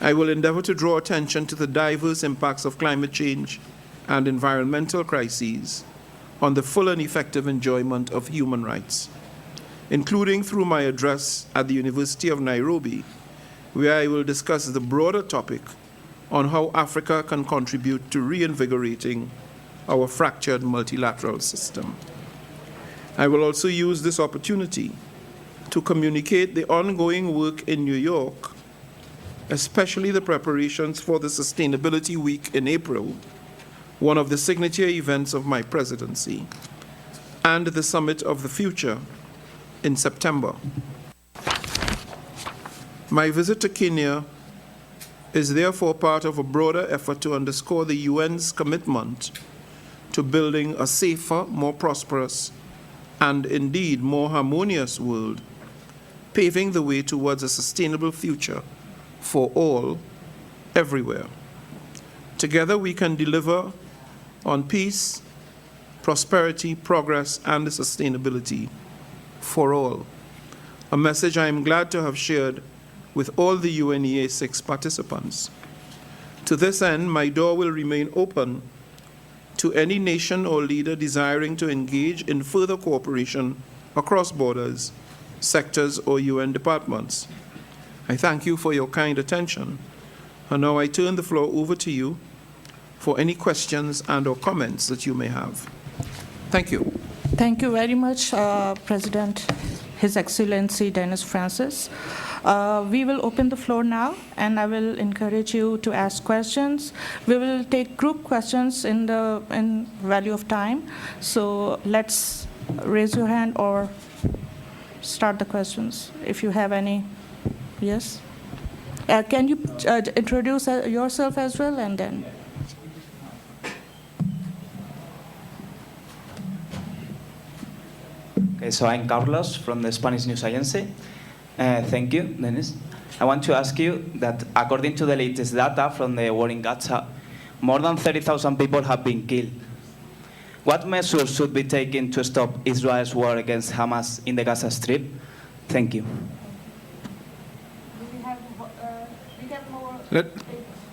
I will endeavor to draw attention to the diverse impacts of climate change and environmental crises on the full and effective enjoyment of human rights, including through my address at the University of Nairobi, where I will discuss the broader topic on how Africa can contribute to reinvigorating our fractured multilateral system. I will also use this opportunity to communicate the ongoing work in New York, especially the preparations for the Sustainability Week in April, one of the signature events of my presidency, and the Summit of the Future in September. My visit to Kenya is therefore part of a broader effort to underscore the UN's commitment to building a safer, more prosperous, and indeed more harmonious world, paving the way towards a sustainable future for all, everywhere. Together we can deliver on peace, prosperity, progress, and sustainability for all, a message I am glad to have shared with all the UNEA 6 participants. To this end, my door will remain open to any nation or leader desiring to engage in further cooperation across borders, sectors, or UN departments. I thank you for your kind attention, and now I turn the floor over to you for any questions and or comments that you may have. Thank you. Thank you very much, President, His Excellency Dennis Francis. We will open the floor now, and I will encourage you to ask questions. We will take group questions in value of time. So let's raise your hand or start the questions if you have any. Yes? Can you introduce yourself as well, and then? Okay, so I'm Carlos from the Spanish News Agency. Thank you, Dennis. I want to ask you that according to the latest data from the war in Gaza, more than 30,000 people have been killed. What measures should be taken to stop Israel's war against Hamas in the Gaza Strip? Thank you. We have more,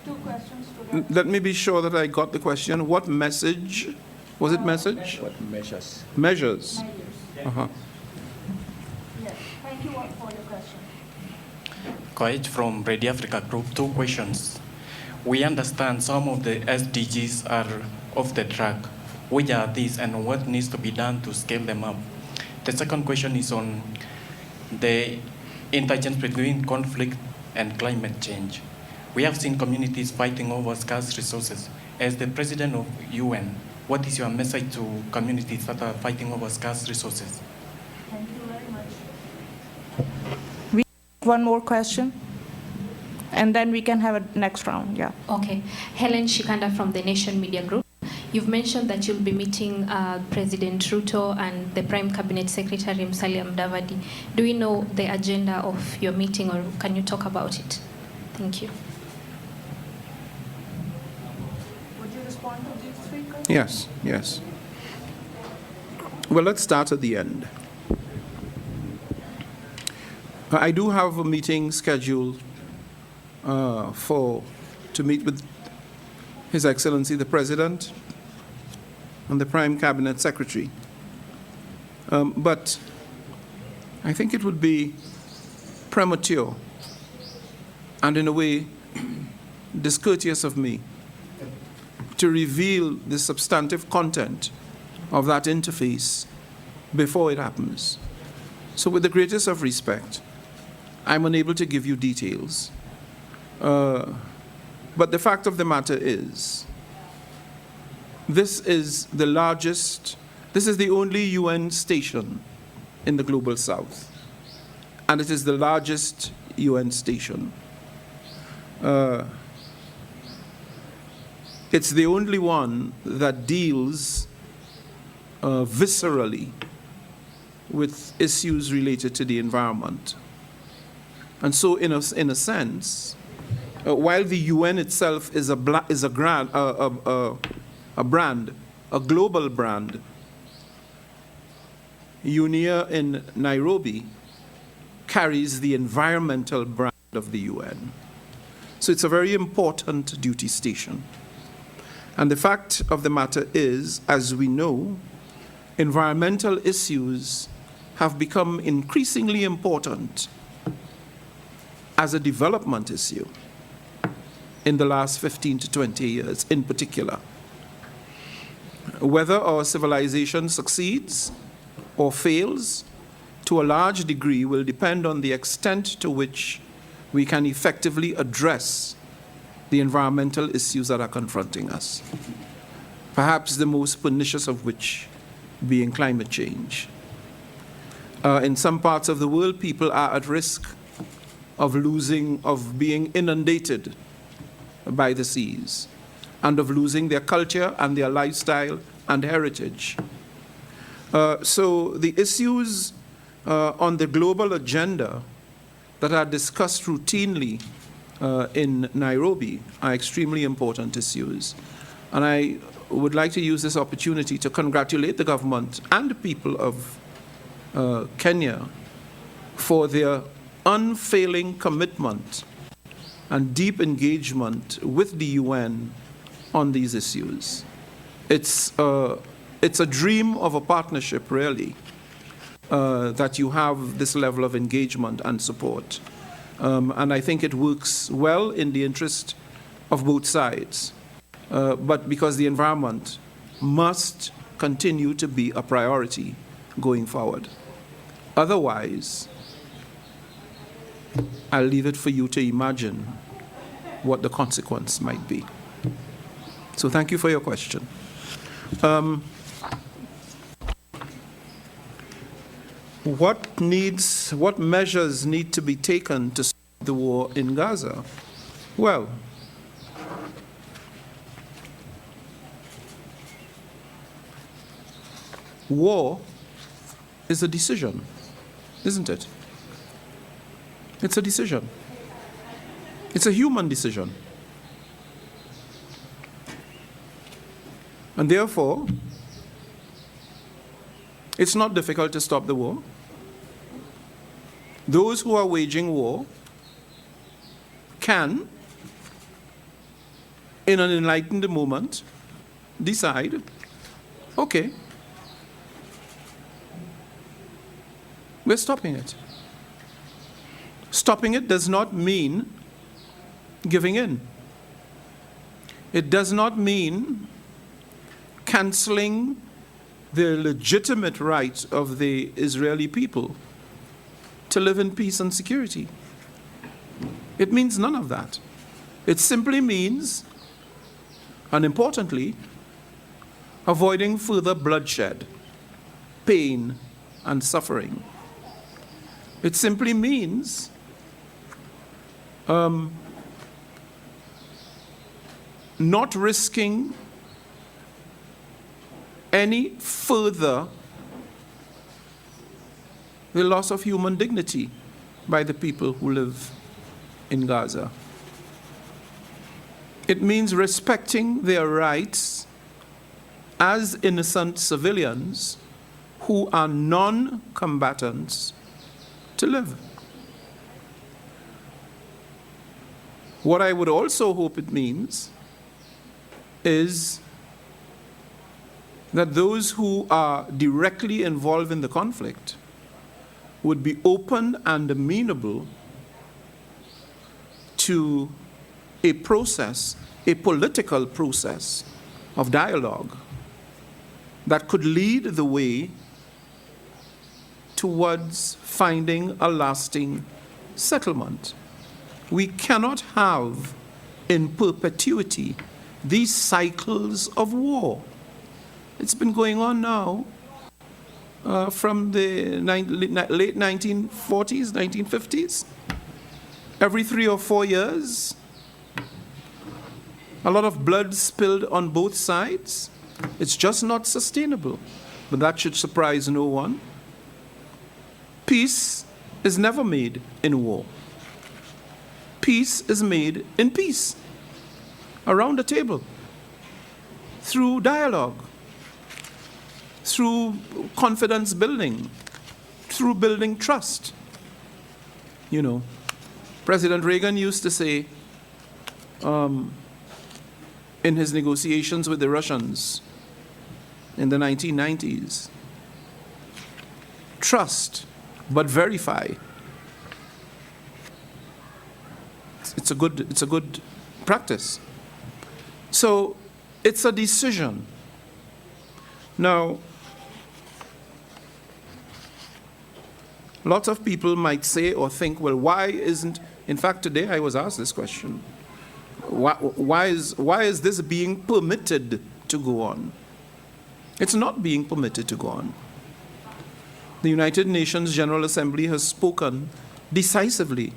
two questions to Let me be sure that I got the question. What message? Was it message? What measures? Measures. Uh-huh. Yes, thank you for your question. Koech from Radio Africa Group, 2 questions. We understand some of the SDGs are off the track. Which are these and what needs to be done to scale them up? The second question is on the interchange between conflict and climate change. We have seen communities fighting over scarce resources. As the president of UN, what is your message to communities that are fighting over scarce resources? Thank you very much. We have one more question, and then we can have a next round. Yeah. Okay. Helen Shikanda from the Nation Media Group. You've mentioned that you'll be meeting President Ruto and the Prime Cabinet Secretary Musalia Mudavadi. Do we know the agenda of your meeting, or can you talk about it? Thank you. Would you respond to these 3 questions? Yes, yes. Well, let's start at the end. I do have a meeting scheduled to meet with His Excellency the President and the Prime Cabinet Secretary. But I think it would be premature and in a way discourteous of me to reveal the substantive content of that interface before it happens. So with the greatest of respect, I'm unable to give you details. But the fact of the matter is, this is the only UN station in the Global South, and it is the largest UN station. It's the only one that deals viscerally with issues related to the environment. And so, in a sense, while the UN itself is a brand, a global brand, UNIA in Nairobi carries the environmental brand of the UN. So it's a very important duty station. And the fact of the matter is, as we know, environmental issues have become increasingly important as a development issue in the last 15 to 20 years in particular. Whether our civilization succeeds or fails, to a large degree, will depend on the extent to which we can effectively address the environmental issues that are confronting us, perhaps the most pernicious of which being climate change. In some parts of the world, people are at risk of being inundated by the seas, and of losing their culture and their lifestyle and heritage. So the issues on the global agenda that are discussed routinely in Nairobi are extremely important issues. And I would like to use this opportunity to congratulate the government and the people of Kenya for their unfailing commitment and deep engagement with the UN on these issues. It's a dream of a partnership, really, that you have this level of engagement and support. And I think it works well in the interest of both sides. But because the environment must continue to be a priority going forward. Otherwise, I'll leave it for you to imagine what the consequence might be. So thank you for your question. What measures need to be taken to stop the war in Gaza? Well, war is a decision, isn't it? It's a decision. It's a human decision. And therefore, it's not difficult to stop the war. Those who are waging war can, in an enlightened moment, decide, okay, we're stopping it. Stopping it does not mean giving in. It does not mean canceling the legitimate right of the Israeli people to live in peace and security. It means none of that. It simply means, and importantly, avoiding further bloodshed, pain, and suffering. It simply means not risking any further the loss of human dignity by the people who live in Gaza. It means respecting their rights as innocent civilians who are non-combatants to live. What I would also hope it means is that those who are directly involved in the conflict would be open and amenable to a process, a political process of dialogue that could lead the way towards finding a lasting settlement. We cannot have in perpetuity these cycles of war. It's been going on now from the late 1940s, 1950s. Every 3 or 4 years, a lot of blood spilled on both sides. It's just not sustainable. But that should surprise no one. Peace is never made in war. Peace is made in peace, around the table, through dialogue, through confidence building, through building trust. You know, President Reagan used to say in his negotiations with the Russians in the 1990s, trust, but verify. It's a good practice. So it's a decision. Now, lots of people might say or think, well, why isn't, in fact, today I was asked this question, why is this being permitted to go on? It's not being permitted to go on. The United Nations General Assembly has spoken decisively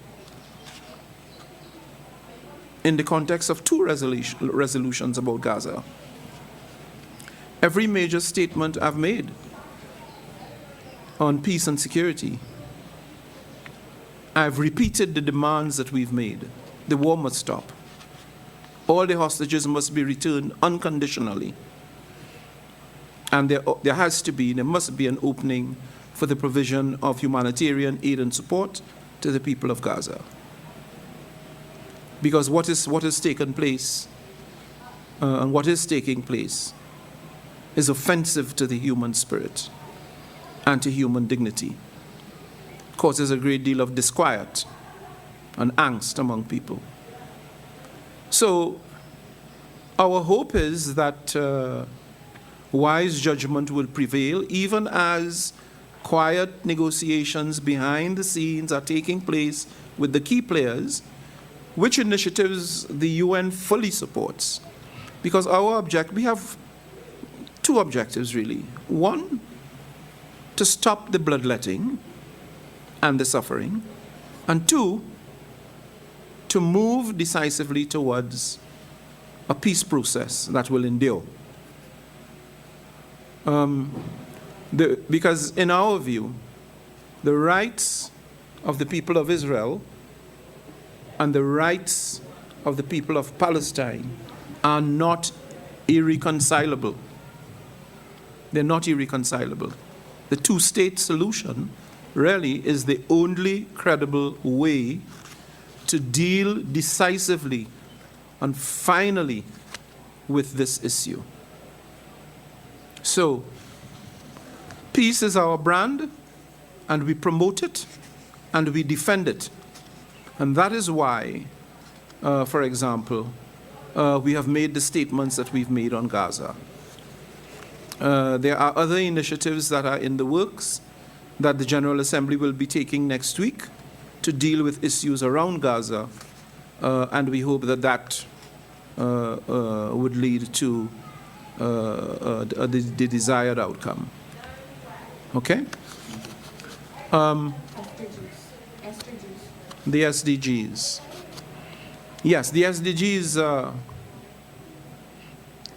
in the context of 2 resolutions about Gaza. Every major statement I've made on peace and security, I've repeated the demands that we've made. The war must stop. All the hostages must be returned unconditionally. And there must be an opening for the provision of humanitarian aid and support to the people of Gaza. Because what has taken place and what is taking place is offensive to the human spirit and to human dignity. It causes a great deal of disquiet and angst among people. So our hope is that wise judgment will prevail, even as quiet negotiations behind the scenes are taking place with the key players, which initiatives the UN fully supports. Because we have 2 objectives really. 1, to stop the bloodletting and the suffering. And 2, to move decisively towards a peace process that will endure. Because in our view, the rights of the people of Israel and the rights of the people of Palestine are not irreconcilable. They're not irreconcilable. The 2-state solution really is the only credible way to deal decisively and finally with this issue. So, peace is our brand, and we promote it, and we defend it. And that is why, for example, we have made the statements that we've made on Gaza. There are other initiatives that are in the works that the General Assembly will be taking next week to deal with issues around Gaza, and we hope that would lead to the desired outcome. Okay? The SDGs. Yes, the SDGs,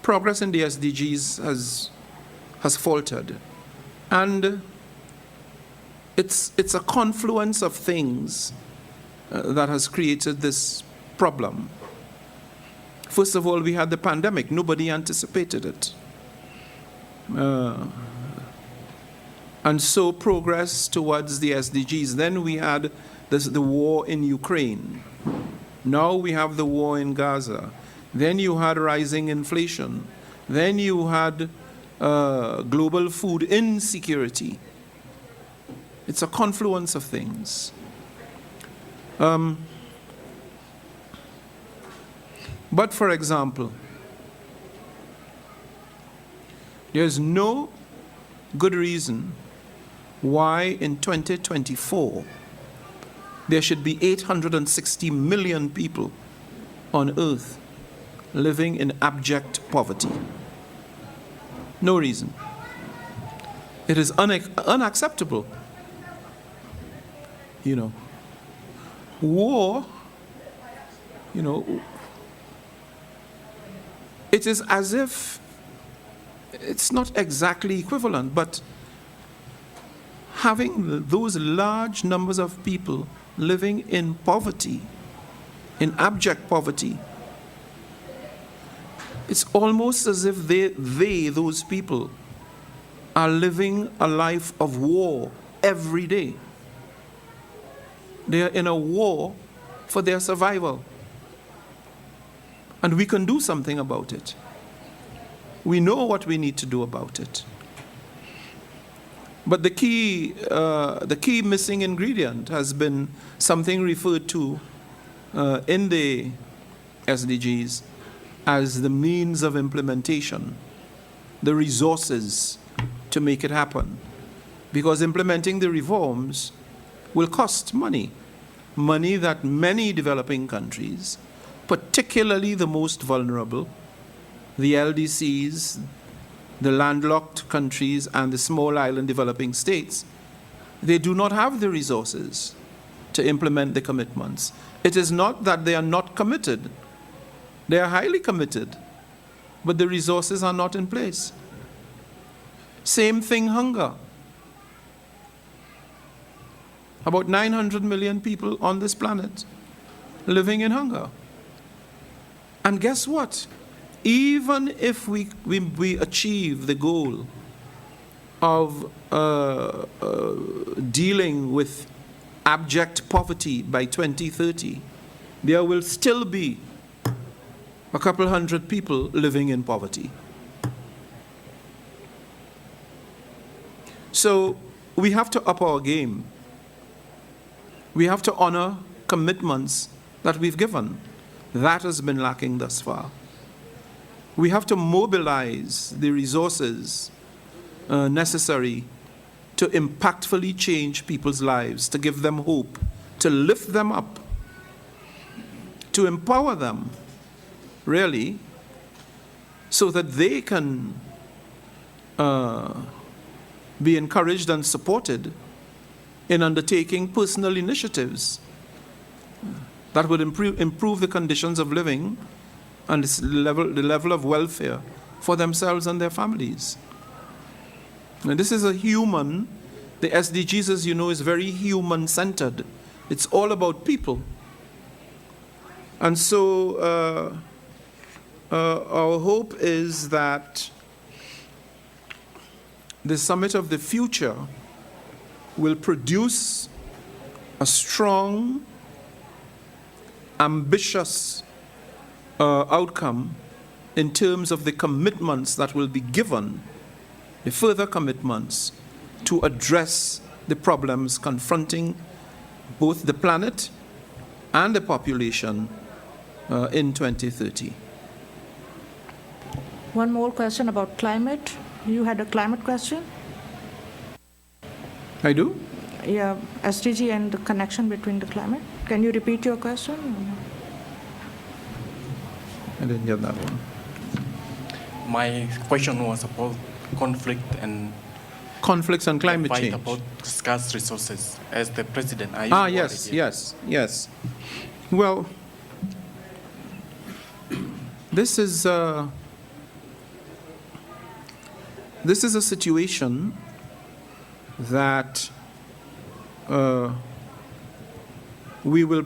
progress in the SDGs has faltered. And it's a confluence of things that has created this problem. First of all, we had the pandemic. Nobody anticipated it. and so progress towards the SDGs. Then we had the war in Ukraine. Now we have the war in Gaza. Then you had rising inflation. Then you had global food insecurity. It's a confluence of things. But for example, there's no good reason why in 2024 there should be 860 million people on earth living in abject poverty. No reason. It is unacceptable. You know, war, you know, it is as if it's not exactly equivalent, but having those large numbers of people living in poverty, in abject poverty, it's almost as if those people are living a life of war every day. They are in a war for their survival. And we can do something about it. We know what we need to do about it. But the key missing ingredient has been something referred to in the SDGs as the means of implementation, the resources to make it happen. Because implementing the reforms will cost money, money that many developing countries, particularly the most vulnerable, the LDCs, the landlocked countries, and the small island developing states, they do not have the resources to implement the commitments. It is not that they are not committed. They are highly committed, but the resources are not in place. Same thing, hunger. About 900 million people on this planet living in hunger. And guess what? Even if we achieve the goal of dealing with abject poverty by 2030, there will still be a couple hundred people living in poverty. So we have to up our game. We have to honor commitments that we've given. That has been lacking thus far. We have to mobilize the resources necessary to impactfully change people's lives, to give them hope, to lift them up, to empower them, really, so that they can be encouraged and supported in undertaking personal initiatives that would improve the conditions of living and the level of welfare for themselves and their families. And this is a human, the SDGs, as you know, is very human-centered. It's all about people. And so our hope is that the Summit of the Future will produce a strong, ambitious outcome in terms of the commitments that will be given, the further commitments to address the problems confronting both the planet and the population in 2030. One more question about climate. You had a climate question? I do? Yeah, SDG and the connection between the climate. Can you repeat your question? I didn't get that one. My question was about conflicts and climate change. About scarce resources, as the president. Yes. Well, this is a situation that we will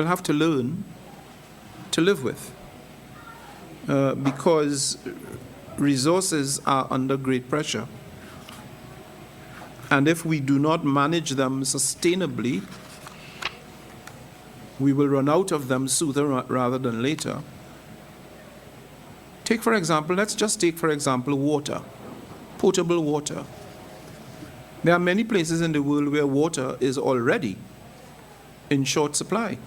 have to learn to live with, because resources are under great pressure. And if we do not manage them sustainably, we will run out of them sooner rather than later. Let's just take, for example, water, potable water. There are many places in the world where water is already in short supply.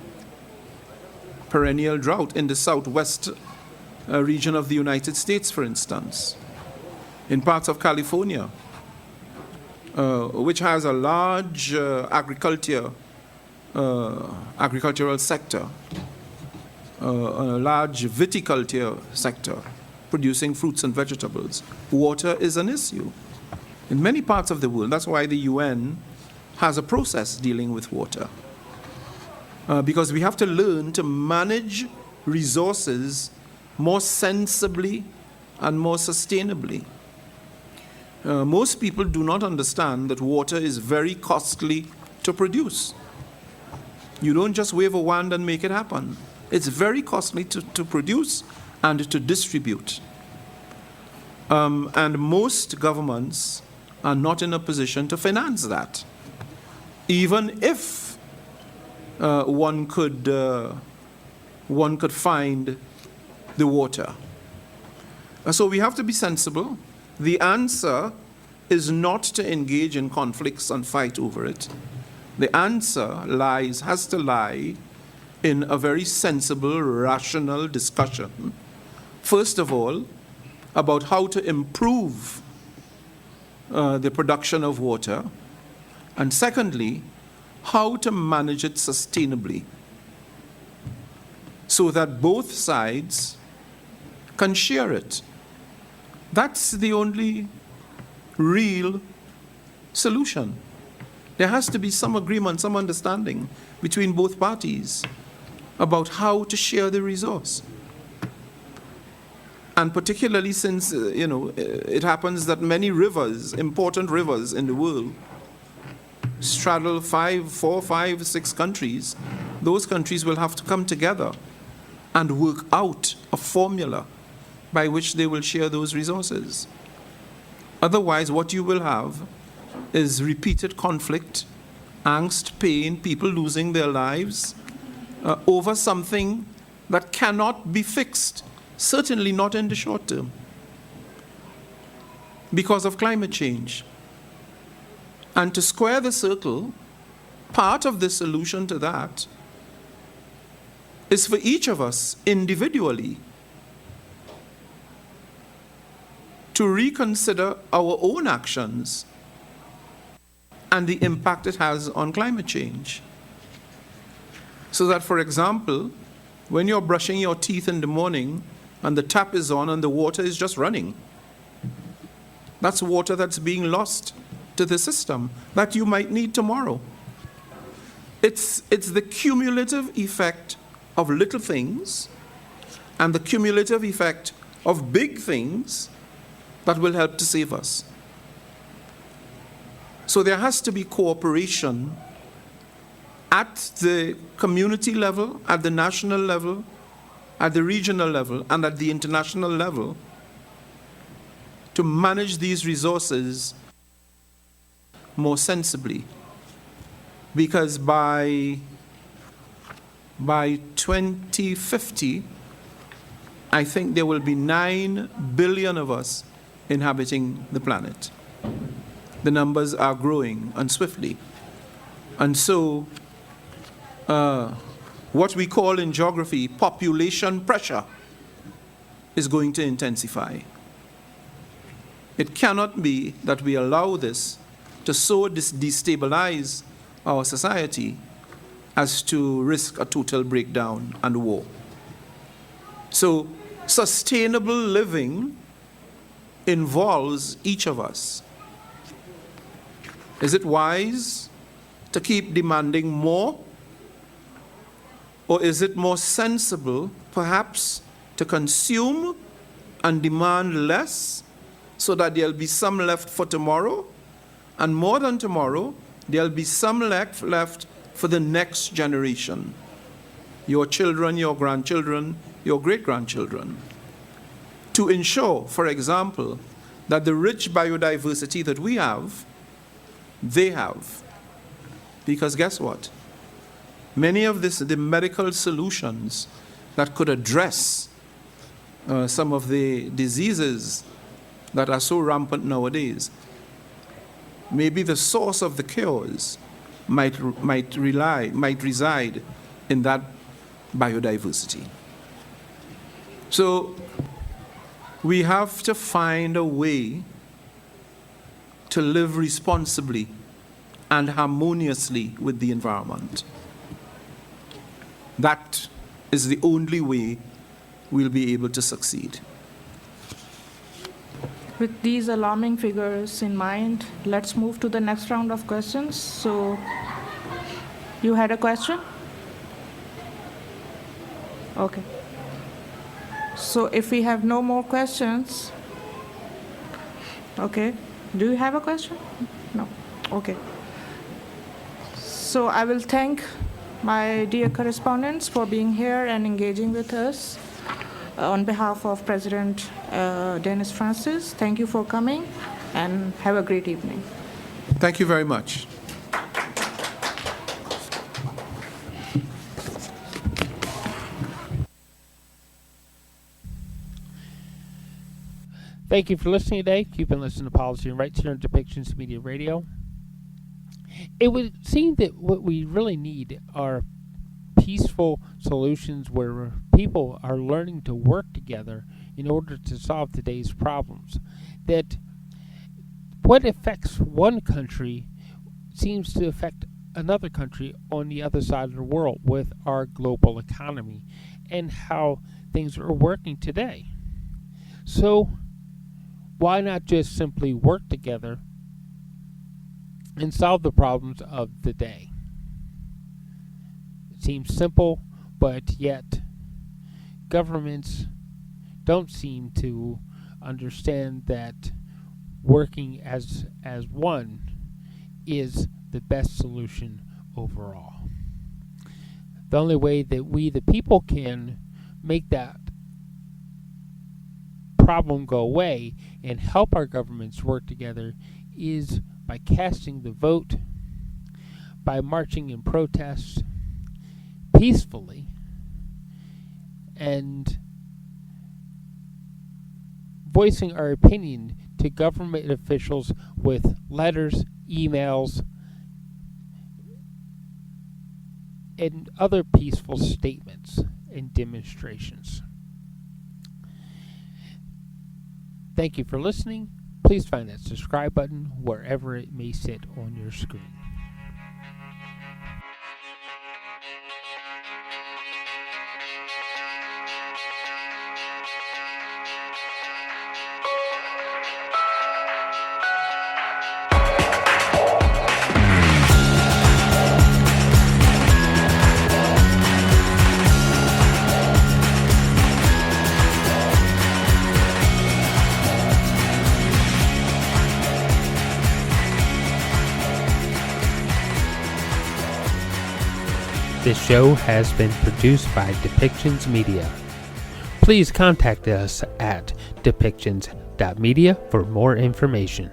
Perennial drought in the southwest region of the United States, for instance. In parts of California, which has a large agricultural sector, a large viticulture sector, producing fruits and vegetables. Water is an issue in many parts of the world. That's why the UN has a process dealing with water. Because we have to learn to manage resources more sensibly and more sustainably. Most people do not understand that water is very costly to produce. You don't just wave a wand and make it happen. It's very costly to produce and to distribute. And most governments are not in a position to finance that. Even if one could find the water. So we have to be sensible. The answer is not to engage in conflicts and fight over it. The answer has to lie in a very sensible, rational discussion, first of all, about how to improve the production of water, and secondly, how to manage it sustainably so that both sides can share it. That's the only real solution. There has to be some agreement, some understanding between both parties about how to share the resource. And particularly since, it happens that many rivers, important rivers in the world, straddle 4, 5, 6 countries, those countries will have to come together and work out a formula by which they will share those resources. Otherwise, what you will have is repeated conflict, angst, pain, people losing their lives over something that cannot be fixed, certainly not in the short term, because of climate change. And to square the circle, part of the solution to that is for each of us individually to reconsider our own actions and the impact it has on climate change. So that, for example, when you're brushing your teeth in the morning and the tap is on and the water is just running, that's water that's being lost to the system that you might need tomorrow. It's the cumulative effect of little things and the cumulative effect of big things that will help to save us. So there has to be cooperation at the community level, at the national level, at the regional level, and at the international level to manage these resources more sensibly. Because by 2050, I think there will be 9 billion of us inhabiting the planet. The numbers are growing and swiftly. And so what we call in geography population pressure is going to intensify. It cannot be that we allow this to so destabilize our society as to risk a total breakdown and war. So sustainable living involves each of us. Is it wise to keep demanding more? Or is it more sensible, perhaps, to consume and demand less so that there'll be some left for tomorrow? And more than tomorrow, there'll be some left for the next generation. Your children, your grandchildren, your great-grandchildren. To ensure, for example, that the rich biodiversity that we have They have. Because guess what? Many of the medical solutions that could address some of the diseases that are so rampant nowadays, maybe the source of the cures might reside in that biodiversity. So we have to find a way to live responsibly and harmoniously with the environment. That is the only way we'll be able to succeed. With these alarming figures in mind, let's move to the next round of questions. So, you had a question? Okay. So, if we have no more questions, okay. Do you have a question? No. Okay. So, I will thank my dear correspondents for being here and engaging with us. On behalf of President Dennis Francis, thank you for coming and have a great evening. Thank you very much. Thank you for listening today. You've been listening to Policy and Rights here on Depictions Media Radio. It would seem that what we really need are peaceful solutions where people are learning to work together in order to solve today's problems. That what affects one country seems to affect another country on the other side of the world with our global economy and how things are working today. So why not just simply work together and solve the problems of the day? It seems simple, but yet governments don't seem to understand that working as one is the best solution overall. The only way that we, the people, can make that problem go away and help our governments work together is by casting the vote, by marching in protest peacefully, and voicing our opinion to government officials with letters, emails, and other peaceful statements and demonstrations. Thank you for listening. Please find that subscribe button wherever it may sit on your screen. This show has been produced by Depictions Media. Please contact us at depictions.media for more information.